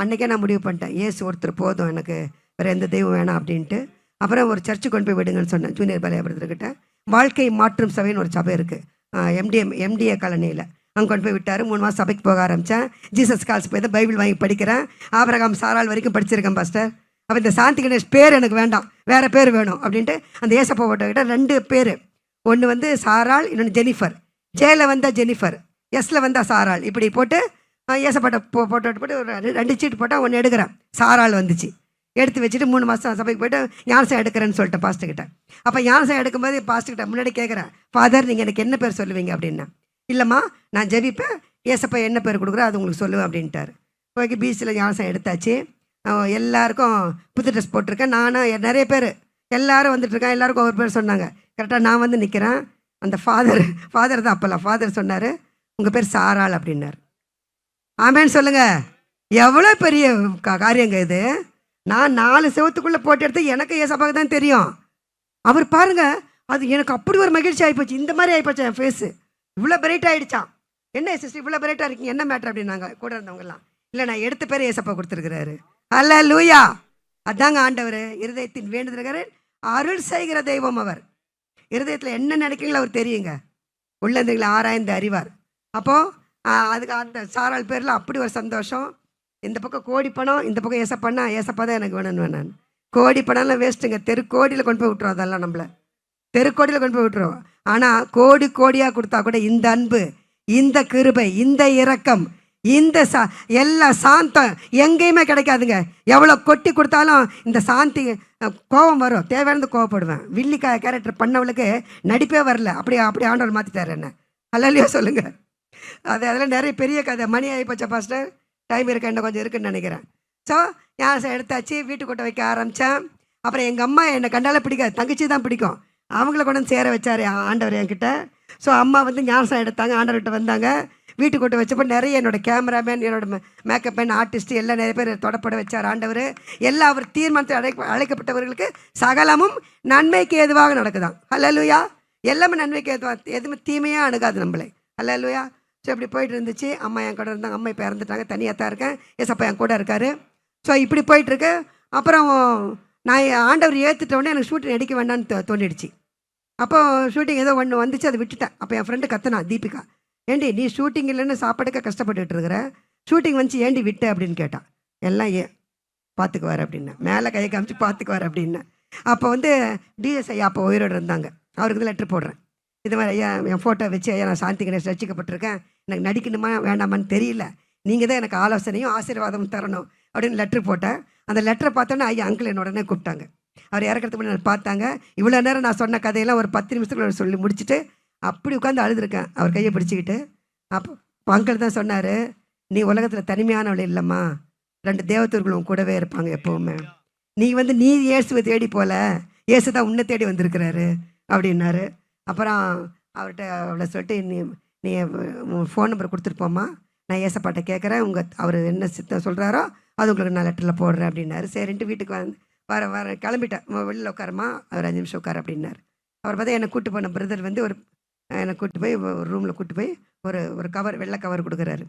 அன்றைக்கே நான் முடிவு பண்ணிட்டேன், ஏசு ஒருத்தர் போதும், எனக்கு வேறு எந்த தெய்வம் வேணாம் அப்படின்ட்டு. அப்புறம் ஒரு சர்ச்சு கொண்டு போய் விடுங்கன்னு சொன்னேன் ஜூனியர் பாலியபுரத்துக்கிட்ட. வாழ்க்கை மாற்றும் சபைன்னு ஒரு சபை இருக்குது, எம்டிஏ காலனியில். அங்கே கொண்டு போய் விட்டார். 3 மாதம் சபைக்கு போக ஆரம்பித்தேன். ஜீசஸ் கால்ஸ் போய் தான் பைபிள் வாங்கி படிக்கிறேன். ஆபிரகாம் சாராள் வரைக்கும் படிச்சிருக்கேன் பாஸ்டர். அப்போ இந்த சாந்தி கணேஷ் பேர் எனக்கு வேண்டாம், வேறு பேர் வேணும் அப்படின்ட்டு அந்த ஏசப்பா போட்டோக்கிட்ட 2 பேர், ஒன்று வந்து சாராள், இன்னொன்று ஜெனிஃபர். ஜேயில் வந்தால் ஜெனிஃபர், எஸ்ல வந்தால் சாராள், இப்படி போட்டு ஏசப்பாட்ட போட்டு ஒரு 2 சீட்டு போட்டால் ஒன்று எடுக்கிறேன். சாராள் வந்துச்சு. எடுத்து வச்சுட்டு 3 மாதம் சபைக்கு போய்ட்டு ஞானசம் எடுக்கிறேன்னு சொல்லிட்டேன் பாஸ்டர்கிட்ட. அப்போ ஞானசம் எடுக்கும்போது பாஸ்டர்கிட்ட முன்னாடி கேட்குறேன், ஃபாதர் நீங்கள் எனக்கு என்ன பேர் சொல்லுவீங்க அப்படின்னா, இல்லைம்மா நான் ஜெபிப்பேன், ஏசப்பா என்ன பேர் கொடுக்குறோ அது உங்களுக்கு சொல்லுவேன் அப்படின்ட்டார். ஓகே, பிசியில் ஞானசம் எடுத்தாச்சு. எல்லாருக்கும் புது ட்ரெஸ் போட்டிருக்கேன். நானும் நிறைய பேர் எல்லோரும் வந்துட்டுருக்கேன். எல்லாருக்கும் ஒவ்வொரு பேர் சொன்னாங்க. கரெக்டாக நான் வந்து நிற்கிறேன். அந்த ஃபாதர் தான் அப்போல்லாம் ஃபாதர் சொன்னார், உங்கள் பேர் சாராள் அப்படின்னார். ஆமேன்னு சொல்லுங்கள். எவ்வளோ பெரிய காரியங்க இது. நான் 4 செவத்துக்குள்ளே போட்டு எடுத்து எனக்கு ஏசப்பாவுக்கு தான் தெரியும். அவர் பாருங்கள், அது எனக்கு அப்படி ஒரு மகிழ்ச்சி ஆகிப்போச்சு. இந்த மாதிரி ஆகிப்போச்சு என் ஃபேஸு. இவ்வளோ பிரைட் ஆகிடுச்சான். என்ன சிஸ்டர் இவ்வளோ பிரைட்டாக இருக்கீங்க, என்ன மேட்ரு அப்படின்னாங்க கூட இருந்தவங்கலாம். இல்லை நான் எடுத்த பேர் ஏசப்பா கொடுத்துருக்குறாரு. அல்லேலூயா. அதாங்க ஆண்டவர் இருதயத்தின் வேண்டுதல்கிற அருள் செய்கிற தெய்வம். அவர் இருதயத்தில் என்ன நினைக்கிறீங்களோ அவர் தெரியுங்க. உள்ளதுங்களை ஆராய்ந்து அறிவார். அப்போது அதுக்கு அந்த சாராள் பேரில் அப்படி ஒரு சந்தோஷம். இந்த பக்கம் கோடி பணம், இந்த பக்கம் ஏசப்பானா ஏசப்பா தான் எனக்கு வேணும்னு நான். கோடி பணம்லாம் வேஸ்ட்டுங்க. தெருக்கோடியில் கொண்டு போய் விட்டுருவோம். அதெல்லாம் நம்மளை தெருக்கோடியில் கொண்டு போய் விட்டுருவோம். ஆனால் கோடி கோடியாக கொடுத்தா கூட இந்த அன்பு, இந்த கிருபை, இந்த இரக்கம், இந்த எல்லா சாந்தம் எங்கேயுமே கிடைக்காதுங்க. எவ்வளோ கொட்டி கொடுத்தாலும் இந்த சாந்தி கோபம் வரும். தேவையானது கோவப்படுவேன். வில்லிக்காய் கேரக்டர் பண்ணவளுக்கு நடிப்பே வரல. அப்படி ஆண்டவர் மாற்றிட்டார் என்ன. அல்லையோ சொல்லுங்கள். அதெல்லாம் நிறைய பெரிய கதை. மணி ஆகி போச்சா பாஸ்டர்? டைம் இருக்க இன்னும் கொஞ்சம் இருக்குன்னு நினைக்கிறேன். ஸோ ஞானசம் எடுத்தாச்சு, வீட்டுக்கூட்ட வைக்க ஆரம்பித்தேன். அப்புறம் எங்கள் அம்மா என்னை கண்டாலே பிடிக்காது, தங்கச்சி தான் பிடிக்கும். அவங்கள கொண்டு வந்து சேர வச்சார் ஆண்டவர் என்கிட்ட. ஸோ அம்மா வந்து ஞானசம் எடுத்தாங்க, ஆண்டவர்கிட்ட வந்தாங்க. வீட்டுக்கூட்ட வச்சப்போ நிறைய என்னோடய கேமராமேன், என்னோடய மேக்கப் மேன், ஆர்டிஸ்ட்டு எல்லாம் நிறைய பேர் தொடப்பட வச்சார் ஆண்டவர். எல்லாம் அவர் தீர்மானத்தில் அழைக்கப்பட்டவர்களுக்கு சகலமும் நன்மைக்கு ஏதுவாக நடக்குதான். அல்லேலூயா. எல்லாமே நன்மைக்கு ஏதுவாக, எதுவுமே தீமையாக அணுகாது நம்மளை. அல்லேலூயா. ஸோ இப்படி போயிட்டு இருந்துச்சு. அம்மா என் கூட இருந்தாங்க. அம்மா இப்போ இறந்துட்டாங்க, தனியாக தான் இருக்கேன். ஏசப்பா என் கூட இருக்கார். ஸோ இப்படி போயிட்டுருக்கு. அப்புறம் நான் ஆண்டவர் ஏற்றுட்டோடனே எனக்கு ஷூட்டிங் எடுக்க வேண்டான்னு தோணிடுச்சு. அப்போ ஷூட்டிங் ஏதோ ஒன்று வந்துச்சு, அதை விட்டுட்டேன். அப்போ என் ஃப்ரெண்டு கத்துனா, தீபிகா, ஏண்டி நீ ஷூட்டிங் இல்லைன்னு சாப்பாடுக்க கஷ்டப்பட்டுட்டு இருக்கிற, ஷூட்டிங் வந்துச்சு ஏண்டி விட்ட அப்படின்னு கேட்டான். எல்லாம் பார்த்துக்குவார் அப்படின்னேன். மேலே கையை காமிச்சு பார்த்துக்குவார் அப்படின்னேன். அப்போ வந்து டிஎஸ் ஐயா அப்போ உயிரோடு இருந்தாங்க. அவருக்கு தான் லெட்ரு போடுறேன். இது மாதிரி ஐயா என் ஃபோட்டோ வச்சு, ஐயா நான் சாந்தி கணேஷ் ரசிக்கப்பட்டிருக்கேன், எனக்கு நடிக்கணுமா வேண்டாமான்னு தெரியல, நீங்கள் தான் எனக்கு ஆலோசனையும் ஆசீர்வாதமும் தரணும் அப்படின்னு லெட்ரு போட்டேன். அந்த லெட்டரை பார்த்தோன்னே ஐயா அங்கிள் என்ன உடனே கூப்பிட்டாங்க. அவர் இறக்கிறதுக்கு முன்னாடி பார்த்தாங்க. இவ்வளோ நேரம் நான் சொன்ன கதையெல்லாம் ஒரு 10 நிமிஷத்துக்குள்ள சொல்லி முடிச்சுட்டு அப்படி உட்காந்து அழுதுருக்கேன் அவர் கையை பிடிச்சிக்கிட்டு. அப்போ அங்கிள் தான் சொன்னார், நீ உலகத்தில் தனிமையானவள் இல்லைம்மா, 2 தேவதூர்களும் கூடவே இருப்பாங்க எப்போவுமே. நீ வந்து நீ இயேசுவை தேடி போல, இயேசு தான் உன்னை தேடி வந்திருக்கிறாரு அப்படின்னாரு. அப்புறம் அவர்கிட்ட அவளை சொல்லிட்டு, நீ ஃபோன் நம்பர் கொடுத்துட்டு போம்மா, நான் ஏசப்பாட்ட கேட்குறேன், அவர் என்ன சித்தம் சொல்கிறாரோ அது உங்களுக்கு நான் லெட்டரில் போடுறேன் அப்படின்னாரு. சரின்ட்டு வீட்டுக்கு வர கிளம்பிட்டேன். வெளியில் உட்காரமா, அவர் 5 நிமிஷம் உட்கார அப்படின்னார். அவர் பார்த்தா என்னை கூப்பிட்டு போன பிரதர் வந்து என்னை கூப்பிட்டு போய் ஒரு ரூமில் கூப்பிட்டு போய் ஒரு கவர், வெள்ளை கவர் கொடுக்குறாரு.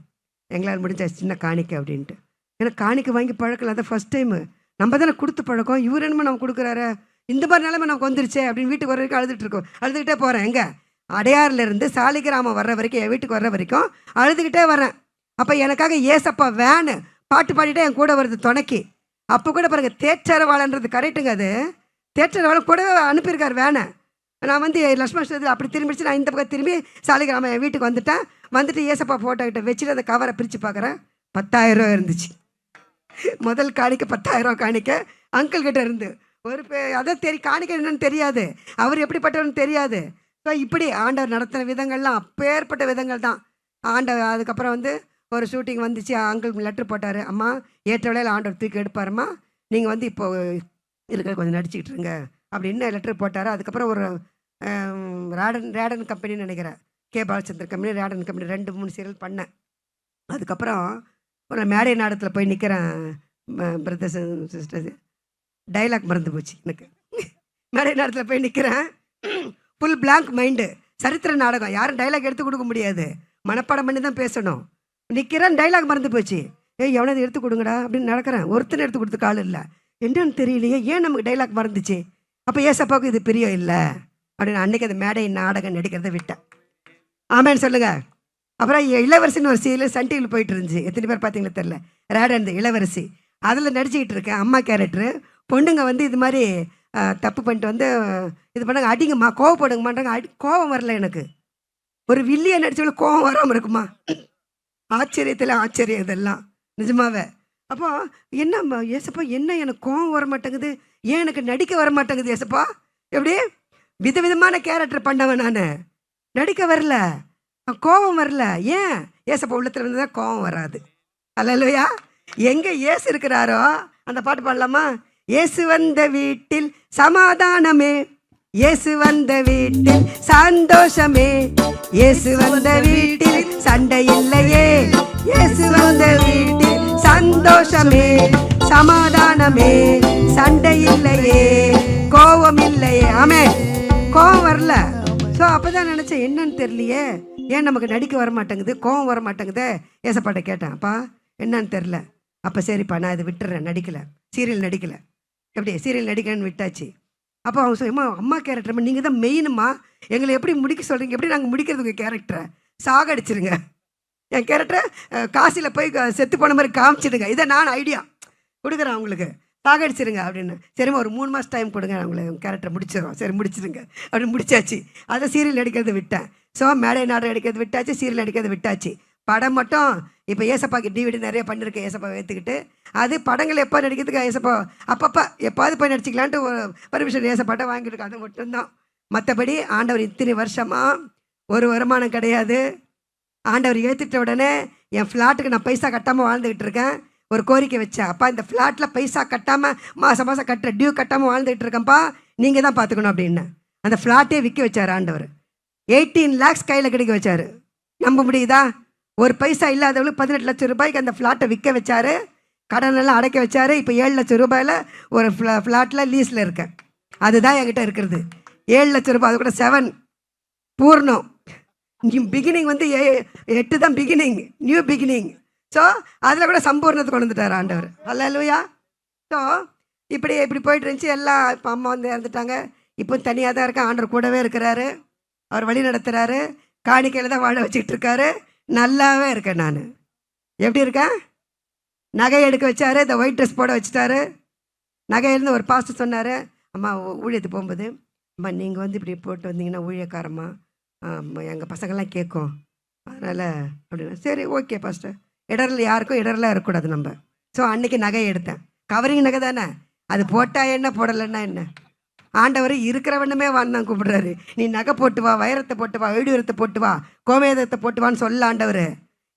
எங்களால் முடிஞ்ச சின்ன காணிக்கை அப்படின்ட்டு. எனக்கு காணிக்கை வாங்கி பழக்கல, அதை ஃபஸ்ட் டைமு. நம்ம தானே கொடுத்து பழக்கம், இவர் என்னமோ நம்ம கொடுக்குறாரு, இந்த மாதிரி நிலைமை நமக்கு வந்துருச்சே அப்படின்னு வீட்டுக்கு வர வரைக்கும் அழுதுகிட்டே போகிறேன். எங்கே அடையாறுலேருந்து சாலிகிராமம் வர்ற வரைக்கும், என் வீட்டுக்கு வர்ற வரைக்கும் அழுதுகிட்டே வரேன். அப்போ எனக்காக ஏசப்பா வேனு பாட்டு பாடிட்டே என் கூட வருது துணைக்கி. அப்போ கூட பாருங்கள், தேற்றரவாளன்றது கரெக்டுங்க. அது தேற்றரவாளன் கூடவே அனுப்பியிருக்கார் வேனை. நான் வந்து லட்சுமணத்தில் அப்படி திரும்பிடுச்சு. நான் இந்த பக்கம் திரும்பி சாலிகிராமம் என் வீட்டுக்கு வந்துட்டு ஏசப்பா ஃபோட்டோ கிட்ட வச்சுட்டு அந்த கவரை பிரித்து பார்க்குறேன். 10,000 ரூபா இருந்துச்சு. முதல் காணிக்க 10,000 காணிக்க அங்கிள் கிட்ட இருந்து. அதான் காணிக்க என்னன்னு தெரியாது, அவர் எப்படிப்பட்டவன்னு தெரியாது. ஸோ இப்படி ஆண்டவர் நடத்தின விதங்கள்லாம் அப்பேற்பட்ட விதங்கள் தான். ஆண்டவர் அதுக்கப்புறம் வந்து ஒரு ஷூட்டிங் வந்துச்சு. அங்கிள் லெட்ரு போட்டார், அம்மா ஏற்ற வேளையில் ஆண்டவர் தூக்கி எடுப்பாருமா, நீங்கள் வந்து இப்போது இருக்கிற கொஞ்சம் நடிச்சுக்கிட்டு இருங்க அப்படின்னு லெட்ரு போட்டார். அதுக்கப்புறம் ஒரு ரேடன் கம்பெனின்னு நினைக்கிறேன், K Balachander company, Radaan company 2-3 serial பண்ணேன். அதுக்கப்புறம் ஒரு மேடை நாடகத்தில் போய் நிற்கிறேன். பிரதர்ஸ் சிஸ்டர்ஸ் டைலாக் மறந்து போச்சு எனக்கு. மேடை நாடகத்தில் போய் நிற்கிறேன், ஃபுல் பிளாங்க் மைண்டு. சரித்திர நாடகம், யாரும் டைலாக் எடுத்து கொடுக்க முடியாது, மனப்பாடம் பண்ணி தான் பேசணும். நிற்கிறேன், டைலாக் மறந்து போச்சு. எவனாவது எடுத்து கொடுங்கடா அப்படின்னு நடக்கிறேன். ஒருத்தனை எடுத்து கொடுத்துக்க ஆள் இல்லை. என்னன்னு தெரியலையே, ஏன் நமக்கு டைலாக் மறந்துச்சு? அப்போ ஏசப்பாவுக்கு இது பிரியம் இல்லை அப்படின்னு அன்றைக்கி அந்த மேடை நாடகம் நடிக்கிறத விட்டேன். ஆமேன்னு சொல்லுங்கள். அப்புறம் இளவரசின்னு ஒரு சீரியல் சன் டிவியில் போயிட்டு இருந்துச்சு. எத்தனை பேர் பார்த்தீங்களா தெரில, ரேடன் இளவரசி. அதில் நடிச்சுக்கிட்டு இருக்கேன், அம்மா கேரக்டரு. பொண்ணுங்க வந்து இது மாதிரி தப்பு பண்ணிட்டு வந்து இது பண்ணாங்க, அடிங்கம்மா கோவப்படுங்கம்மான்றாங்க. கோவம் வரல எனக்கு. ஒரு வில்லியை நடிச்சவங்களுக்கு கோவம் வராமல் இருக்குமா? ஆச்சரியத்தில் ஆச்சரியம் இதெல்லாம் நிஜமாவே. அப்போ என்ன ஏசப்பா, என்ன எனக்கு கோவம் வர மாட்டேங்குது, ஏன் எனக்கு நடிக்க வர மாட்டேங்குது ஏசப்பா? எப்படி விதவிதமான கேரக்டர் பண்ணவன் நான், நடிக்க வரல, கோபம் வரல. ஏன்? ஏசப்பா உள்ளத்துல இருந்து தான் கோபம் வராது. அல்லேலூயா. எங்க இயேசு இருக்கிறாரோ அந்த பாட்டு பாடலாமா? இயேசு வந்த வீட்டில் சமாதானமே, இயேசு வந்த வீட்டில் சந்தோஷமே, இயேசு வந்த வீட்டில் சண்டை இல்லையே, இயேசு வந்த வீட்டில் சந்தோஷமே, சமாதானமே, சண்டை இல்லையே, கோபம் இல்லையே. ஆமே, கோபம் வரல. ஸோ அப்போதான் நினச்சேன், என்னன்னு தெரியலையே, ஏன் நமக்கு நடிக்க வர மாட்டேங்குது, கோபம் வர மாட்டேங்குது. ஏசப்பாட்ட கேட்டேன், அப்பா என்னன்னு தெரில. அப்போ சரிப்பா நான் இதை விட்டுறேன், நடிக்கலை, சீரியல் நடிக்கலை. எப்படி சீரியல் நடிக்கணும்னு விட்டாச்சு. அப்போ அவங்க சொல்லுமா, அம்மா கேரக்டர் நீங்கள் தான் மெயினுமா, எங்களை எப்படி முடிக்க சொல்கிறீங்க, எப்படி நாங்கள் முடிக்கிறது உங்கள் கேரக்டரை? சாகடிச்சிருங்க, என் கேரக்டரை காசியில் போய் செத்து போன மாதிரி காமிச்சிடுங்க, இதை நான் ஐடியா கொடுக்குறேன் அவங்களுக்கு, சாகடிச்சிருங்க அப்படின்னு. சரிம்மா ஒரு 3 மாதம் டைம் கொடுங்க, அவங்கள கேரக்டரை முடிச்சிடும். சரி முடிச்சிருங்க அப்படின்னு முடிச்சாச்சு. அதை சீரியல் நடிக்கிறது விட்டேன். ஸோ மேடை நாடகம் நடிக்கிறது விட்டாச்சு, சீரியல் நடிக்கிறது விட்டாச்சு. படம் மட்டும் இப்போ ஏசப்பாக்கு டிவிடி நிறைய பண்ணியிருக்கேன், ஏசப்பா ஏற்றுக்கிட்டு. அது படங்கள் எப்போ நடிக்கிறதுக்கு ஏசப்பா அப்பப்போ எப்பாவது போய் நடிச்சிக்கலான்ட்டு ஒரு பர்மிஷன் ஏசப்பாட்ட வாங்கிட்டு, அது மட்டும்தான். மற்றபடி ஆண்டவர் இத்தனை வருஷமாக ஒரு வருமானம் கிடையாது. ஆண்டவர் ஏற்றுட்ட உடனே என் ஃப்ளாட்டுக்கு நான் பைசா கட்டாமல் வாழ்ந்துக்கிட்டு இருக்கேன். ஒரு கோரிக்கை வச்சேன், அப்பா இந்த ஃப்ளாட்டில் பைசா கட்டாமல் மாதம் மாதம் கட்டுற டியூ கட்டாமல் வாழ்ந்துகிட்டு இருக்கேன்ப்பா, நீங்கள் தான் பார்த்துக்கணும் அப்படின்னு. அந்த ஃப்ளாட்டே விற்க வச்சார் ஆண்டவர். 18 lakhs கையில் கிடைக்க வச்சார். நம்ப முடியுதா? ஒரு பைசா இல்லாதவங்களுக்கு 18 லட்சம் ரூபாய்க்கு அந்த ஃப்ளாட்டை விற்க வச்சார், கடனெல்லாம் அடைக்க வச்சார். இப்போ 7 லட்சம் ரூபாயில் ஒரு ஃப்ளாட்டில் லீஸில் இருக்கேன். அதுதான் என்கிட்ட இருக்கிறது. 7 லட்சம் ரூபாய், அது கூட 7 பூர்ணம். பிகினிங் வந்து 8 தான் பிகினிங், நியூ பிகினிங். ஸோ அதில் கூட சம்பூர்ணத்தை கொண்டு வந்துட்டார் ஆண்டவர். அல்லேலூயா. ஸோ இப்படி போயிட்டு இருந்துச்சு எல்லாம். இப்போ அம்மா வந்து இறந்துட்டாங்க, இப்போ தனியாக தான் இருக்கேன். ஆண்டவர் கூடவே இருக்கிறாரு, அவர் வழி நடத்துகிறாரு, காணிக்கையில் தான் வாழ வச்சுக்கிட்டு இருக்காரு. நல்லாவே இருக்கேன் நான். எப்படி இருக்கேன்? நகை எடுக்க வச்சார், இந்த ஒயிட் ட்ரெஸ் போட வச்சுட்டாரு. நகையிலேருந்து ஒரு பாஸ்டர் சொன்னார், அம்மா ஊழியத்துக்கு போகும்போது, அம்மா நீங்கள் வந்து இப்படி போட்டு வந்தீங்கன்னா ஊழியக்காரம்மா எங்கள் பசங்கள்லாம் கேட்கும், அதனால் அப்படின்னா. சரி ஓகே பாஸ்டர், இடரில் யாருக்கும் இடரெல்லாம் இருக்கக்கூடாது நம்ம. ஸோ அன்றைக்கி நகை எடுத்தேன். கவரிங் நகை தானே, அது போட்டால் என்ன போடலைன்னா என்ன. ஆண்டவர் இருக்கிறவனுமே வான்னு கூப்பிடுறாரு. நீ நகை போட்டு வா, வைரத்தை போட்டு வா, வைடூரத்தை போட்டு வா, கோமேதத்தை போட்டு வான்னு சொல்ல ஆண்டவர்.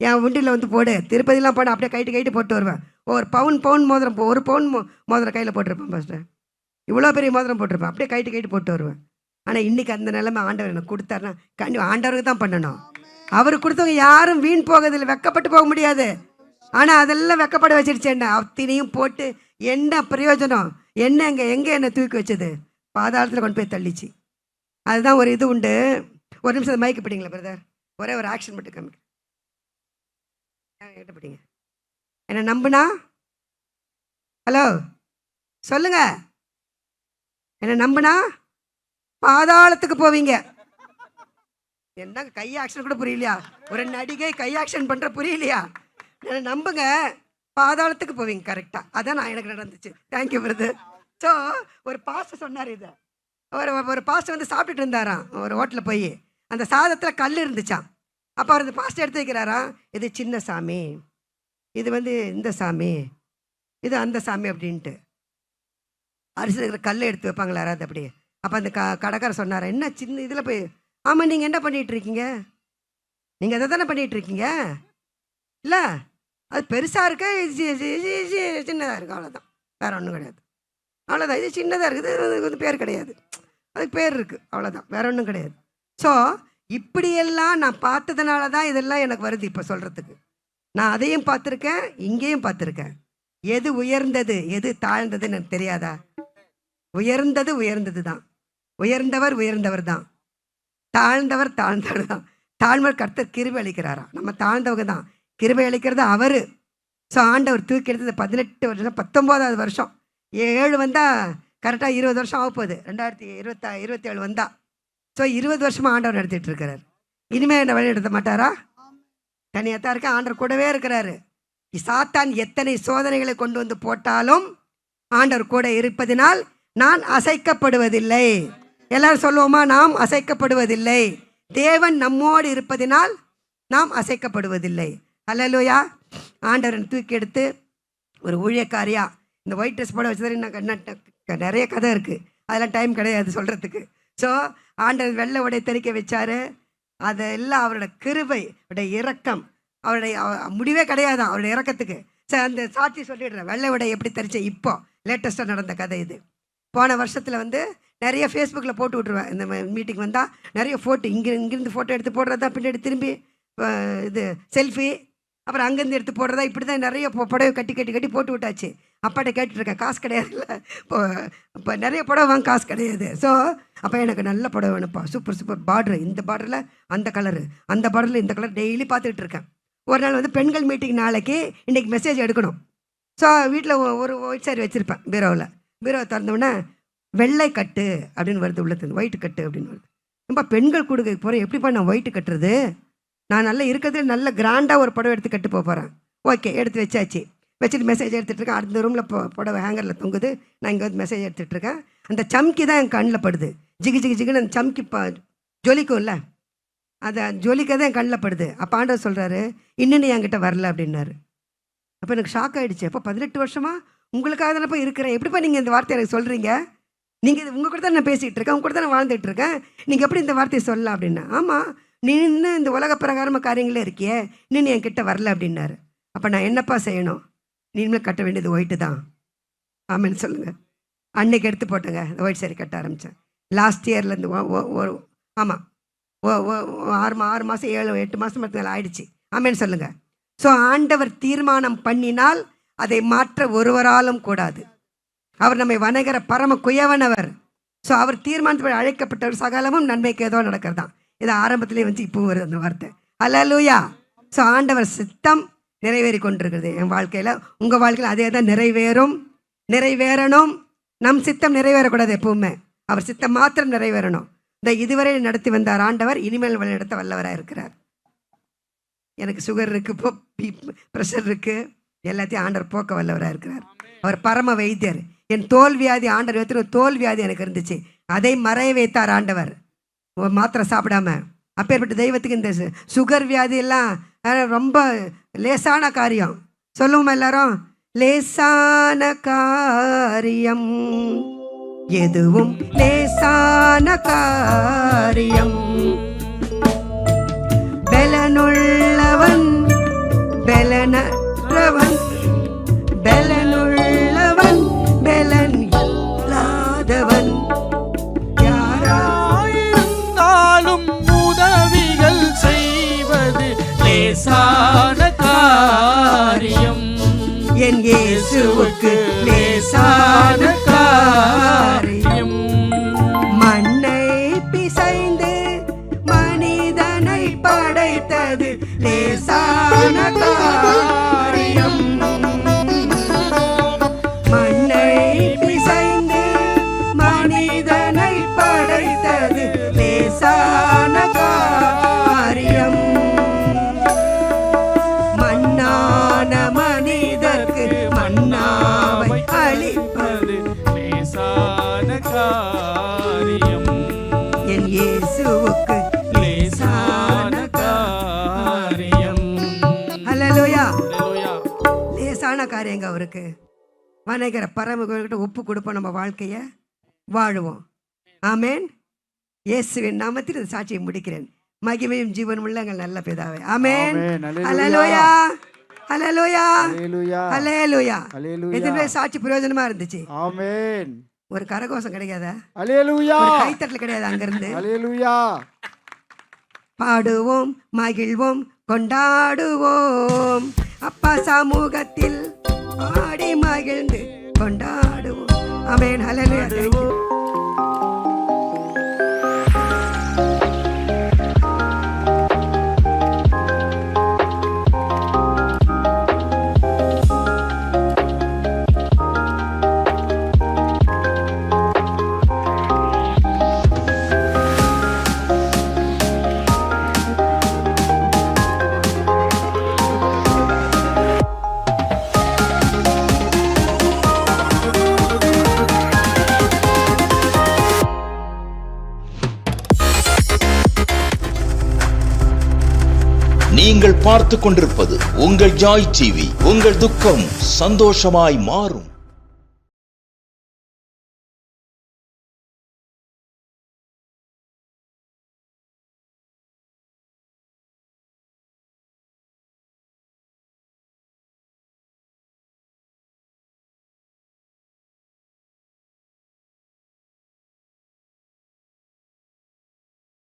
என் உண்டியில் வந்து போடு, திருப்பதிலாம் போட அப்படியே கைட்டு போட்டு வருவேன். ஒரு பவுன் மோதிரம், ஒரு பவுன் மோதிரம் கையில் போட்டிருப்பேன் பாஸ்டர். இவ்வளோ பெரிய மோதிரம் போட்டிருப்பேன், அப்படியே கைட்டு போட்டு வருவேன். ஆனால் இன்றைக்கி அந்த நிலைமை ஆண்டவர் எனக்கு கொடுத்தாருன்னா கண்டிப்பாக ஆண்டவருக்கு தான் பண்ணணும். அவர் கொடுத்தவங்க யாரும் வீண் போகிறதில்லை, வெக்கப்பட்டு போக முடியாது. ஆனால் அதெல்லாம் வெக்கப்பட வச்சிருச்சேன். அத்தனையும் போட்டு என்ன பிரயோஜனம்? என்ன எங்கே என்னை தூக்கி வச்சது? பாதாளத்தில் கொண்டு போய் தள்ளிச்சு. அதுதான் ஒரு இது உண்டு. ஒரு நிமிஷம் மைக்கு பிடிங்களா பிரதர், ஒரே ஒரு ஆக்ஷன் மட்டும் காமிக்க. என்கிட்ட பிடிங்க. என்னை நம்புனா, ஹலோ சொல்லுங்க, என்னை நம்புனா பாதாளத்துக்கு போவீங்க. என்ன கை ஆக்ஷன் கூட புரியலையா? ஒரு நடிகை கை ஆக்ஷன் பண்ணுற புரியலையா? என்னை நம்புங்க, பாதாளத்துக்கு போவீங்க. கரெக்டாக அதான் நான் எனக்கு நடந்துச்சு. Thank you brother. ஸோ ஒரு பாஸ்டர் சொன்னார் இதை. ஒரு பாஸ்டர் வந்து சாப்பிட்டுட்டு இருந்தாராம் ஒரு ஹோட்டலில் போய். அந்த சாதத்தில் கல் இருந்துச்சான். அப்போ அவர் அந்த பாஸ்டர் எடுத்து வைக்கிறாராம், இது சின்ன சாமி, இது வந்து இந்த சாமி, இது அந்த சாமி அப்படின்ட்டு. அரிசி இருக்கிற கல்லை எடுத்து வைப்பாங்களா யாராவது அப்படி. அப்போ அந்த கடைக்காரர் சொன்னார், என்ன சின்ன இதில் போய். ஆமாம், நீங்கள் என்ன பண்ணிகிட்டு இருக்கீங்க? நீங்கள் அதை தானே பண்ணிகிட்டு இருக்கீங்க இல்லை? அது பெருசாக இருக்கு, சின்னதாக இருக்குது, அவ்வளோதான், வேறு ஒன்றும் கிடையாது. அவ்வளோதான், இது சின்னதாக இருக்குது, அதுக்கு வந்து பேர் கிடையாது, அதுக்கு பேர் இருக்குது, அவ்வளோதான், வேற ஒன்றும் கிடையாது. ஸோ இப்படியெல்லாம் நான் பார்த்ததுனால தான் இதெல்லாம் எனக்கு வருது இப்போ சொல்கிறதுக்கு. நான் அதையும் பார்த்துருக்கேன், இங்கேயும் பார்த்துருக்கேன். எது உயர்ந்தது எது தாழ்ந்ததுன்னு எனக்கு தெரியாதா? உயர்ந்தது உயர்ந்தது தான், உயர்ந்தவர் தான், தாழ்ந்தவர் தான். தாழ்வர் கர்த்தர் கிருபை அளிக்கிறாரா, நம்ம தாழ்ந்தவங்க தான், கிருபை அளிக்கிறது அவர். ஸோ ஆண்டவர் தூக்கி எடுத்தது 18 வருஷம், 19வது வருஷம். 7 வந்தால் கரெக்டாக 20 வருஷம் ஆக போகுது. 2027 வந்தால். ஸோ 20 வருஷமாக ஆண்டவர் நடத்திட்டு இருக்கிறார். இனிமேல் என்ன வழி நடத்த மாட்டாரா? தனியாக தான் இருக்க, ஆண்டவர் கூடவே இருக்கிறாரு. சாத்தான் எத்தனை சோதனைகளை கொண்டு வந்து போட்டாலும் ஆண்டவர் கூட இருப்பதினால் நான் அசைக்கப்படுவதில்லை. எல்லாரும் சொல்லுவோமா? நாம் அசைக்கப்படுவதில்லை. தேவன் நம்மோடு இருப்பதினால் நாம் அசைக்கப்படுவதில்லை. அல்லேலூயா. ஆண்டவரை தூக்கி எடுத்து ஒரு ஊழியக்காரியா இந்த ஒயிட் ட்ரெஸ் போட வச்சது நிறைய கதை இருக்குது, அதெல்லாம் டைம் கிடையாது சொல்கிறதுக்கு. ஸோ ஆண்டவர் வெள்ளை உடை தெரிக்க வச்சார். அதெல்லாம் அவரோட கிருபை, அவருடைய இரக்கம், அவருடைய முடிவே கிடையாதான் அவருடைய இறக்கத்துக்கு. சார் அந்த சாட்சி சொல்லிடுறேன். வெள்ளை உடை எப்படி தெரிச்சேன், இப்போ லேட்டஸ்ட்டாக நடந்த கதை இது. போன வருஷத்தில் வந்து நிறைய ஃபேஸ்புக்கில் போட்டு விட்ருவேன். இந்த மீட்டிங் வந்தால் நிறைய ஃபோட்டோ இங்கேருந்து ஃபோட்டோ எடுத்து போடுறதா, பின்னாடி திரும்பி இது செல்ஃபி, அப்புறம் அங்கேருந்து எடுத்து போடுறதா, இப்படி தான் நிறைய புடவை கட்டி கட்டி கட்டி போட்டு விட்டாச்சு. அப்பாட்ட கேட்டுட்ருக்கேன், காசு கிடையாதுல்ல, இப்போ நிறைய புடவை வாங்க காசு கிடையாது. ஸோ அப்போ எனக்கு நல்ல புடவை வேணும்ப்பா, சூப்பர் சூப்பர் பார்டரு, இந்த பார்டரில் அந்த கலரு, அந்த பார்டரில் இந்த கலர், டெய்லி பார்த்துக்கிட்டு இருக்கேன். ஒரு நாள் வந்து பெண்கள் மீட்டிங் நாளைக்கு, இன்றைக்கி மெசேஜ் எடுக்கணும். ஸோ வீட்டில் ஒரு ஒயிட் சாரி வச்சுருப்பேன் பீரோவில். பீரோவை திறந்தோடனே வெள்ளை கட்டு அப்படின்னு வருது, உள்ளது ஒயிட்டு கட்டு அப்படின்னு வருது. ரொம்ப பெண்கள் கொடுக்க போகிறேன், எப்படிப்பா நான் ஒயிட்டு கட்டுறது, நான் நல்லா இருக்கிறது நல்ல கிராண்டாக ஒரு புடவை எடுத்து கட்டு போகிறேன். ஓகே, எடுத்து வச்சாச்சு. வச்சுட்டு மெசேஜ் எடுத்துகிட்ருக்கேன். அடுத்த ரூமில் புடவை ஹேங்கரில் தொங்குது, நான் இங்கே வந்து மெசேஜ் எடுத்துகிட்ருக்கேன். அந்த சம்கி தான் என் கண்ணில் படுது, ஜிகு ஜிகு ஜிகுன்னு அந்த சம்கி ஜொலிக்கும்ல, அதை ஜொலிக்க தான் என் கண்ணில் படுது. அப்போ ஆண்டவர் சொல்கிறாரு, இன்னும் என்கிட்ட வரல அப்படின்னாரு. அப்போ எனக்கு ஷாக் ஆகிடுச்சு. அப்போ 18 வருஷமாக உங்களுக்காக தானப்போ இருக்கிறேன், எப்படிப்பா நீங்கள் இந்த வார்த்தையை எனக்கு சொல்கிறீங்க, நீங்கள் இது உங்கள் கூட தான் நான் பேசிகிட்டு இருக்கேன், உங்க கூட தான் நான் வாழ்ந்துகிட்ருக்கேன், நீங்கள் எப்படி இந்த வார்த்தையை சொல்லலாம் அப்படின்னா. ஆமாம், நீ இன்னும் இந்த உலக பிரகாரமாக காரியங்களே இருக்கியே, இன்னும் நீ என்கிட்ட வரல அப்படின்னாரு. அப்போ நான் என்னப்பா செய்யணும், நீ இனிமேல் கட்ட வேண்டியது ஒயிட்டு தான். ஆமான்னு சொல்லுங்கள். அன்னைக்கு எடுத்து போட்டேங்க, இந்த ஒயிட் சாரி கட்ட ஆரம்பித்தேன். லாஸ்ட் இயர்லேருந்து ஆமாம் 6 மாதம் 7-8 மாதம் மேலே ஆயிடுச்சு. ஆமேன்னு சொல்லுங்கள். ஸோ ஆண்டவர் தீர்மானம் பண்ணினால் அதை மாற்ற ஒருவராலும் கூடாது. அவர் நம்மை வணங்குற பரம குயவனவர். ஸோ அவர் தீர்மானத்தில் அழைக்கப்பட்டவர், சகலமும் நன்மைக்கு ஏதோ நடக்கிறதான். இது ஆரம்பத்திலே வந்து இப்போ வருது அந்த வார்த்தை. அல்லேலூயா. ஸோ ஆண்டவர் சித்தம் நிறைவேறி கொண்டிருக்கிறது என் வாழ்க்கையில், உங்கள் வாழ்க்கையில் அதே தான் நிறைவேறணும். நம் சித்தம் நிறைவேறக்கூடாது, எப்பவுமே அவர் சித்தம் மாத்திரம் நிறைவேறணும். இந்த இதுவரை நடத்தி வந்தார் ஆண்டவர், இனிமேல் வழிநடத்த வல்லவராக இருக்கிறார். எனக்கு சுகர் இருக்குது, ப்ரெஷர் இருக்குது, எல்லாத்தையும் ஆண்டவர் போக்க வல்லவராக இருக்கிறார். அவர் பரம வைத்தியர். என் தோல் வியாதி ஆண்டவர் வைத்து, தோல் வியாதி எனக்கு இருந்துச்சு, அதை மறைய வைத்தார் ஆண்டவர், மாத்திரை சாப்பிடாம. அப்பேற்பட்ட தெய்வத்துக்கு இந்த சுகர் வியாதி எல்லாம் ரொம்ப லேசான காரியம். சொல்லுவோம் எல்லாரும், லேசான காரியம் எதுவும் லேசான காரியம், பலனுள்ளவன் பலனற்றவன், பலனுள்ளவன் பலன் இல்லாதவன், யாராயிருந்தாலும் உதவிகள் செய்வது லேசான காரியம், என் இயேசுவுக்கு லேசான காரியம். மண்ணை பிசைந்து மனிதனை படைத்தது லேசான காரியம், மண்ணை பிசைந்து மனிதனை படைத்தது லேசான காரியம், மண்ணான மனிதர்க்கு மன்னாவை அளிப்பது லேசான காரியம், என் இயேசுவுக்கு லேசான காரியம். அல்லேலூயா. அல்லேலூயா. லேசான காரியங்க அவருக்கு. வணங்குற பரமகிட்ட ஒப்பு கொடுப்போம், நம்ம வாழ்க்கையை வாழுவோம். ஆமேன். இயேசுவின் நாமத்தில் இந்த சாட்சியை முடிக்கிறேன். மகிமையும் ஜீவனும் உள்ள எங்கள் நல்ல பிதாவே. ஆமேன். அல்லேலூயா. அல்லேலூயா. அல்லேலூயா. எதுவுமே சாட்சி பிரயோஜனமா இருந்துச்சு. ஆமென். ஒரு கரகோஷம் கிடைக்காதா? அல்லேலூயா. ஒரு கைத்தட்டல் கிடையாது அங்கிருந்து? அல்லேலூயா. பாடுவோம், மகிழ்வோம், கொண்டாடுவோம், அப்பா சமூகத்தில் பாடி மகிழ்ந்து கொண்டாடுவோம். ஆமென். அல்லேலூயா. Thank you. நீங்கள் பார்த்து கொண்டிருப்பது உங்கள் ஜாய் டிவி. உங்கள் துக்கம் சந்தோஷமாய் மாறும்.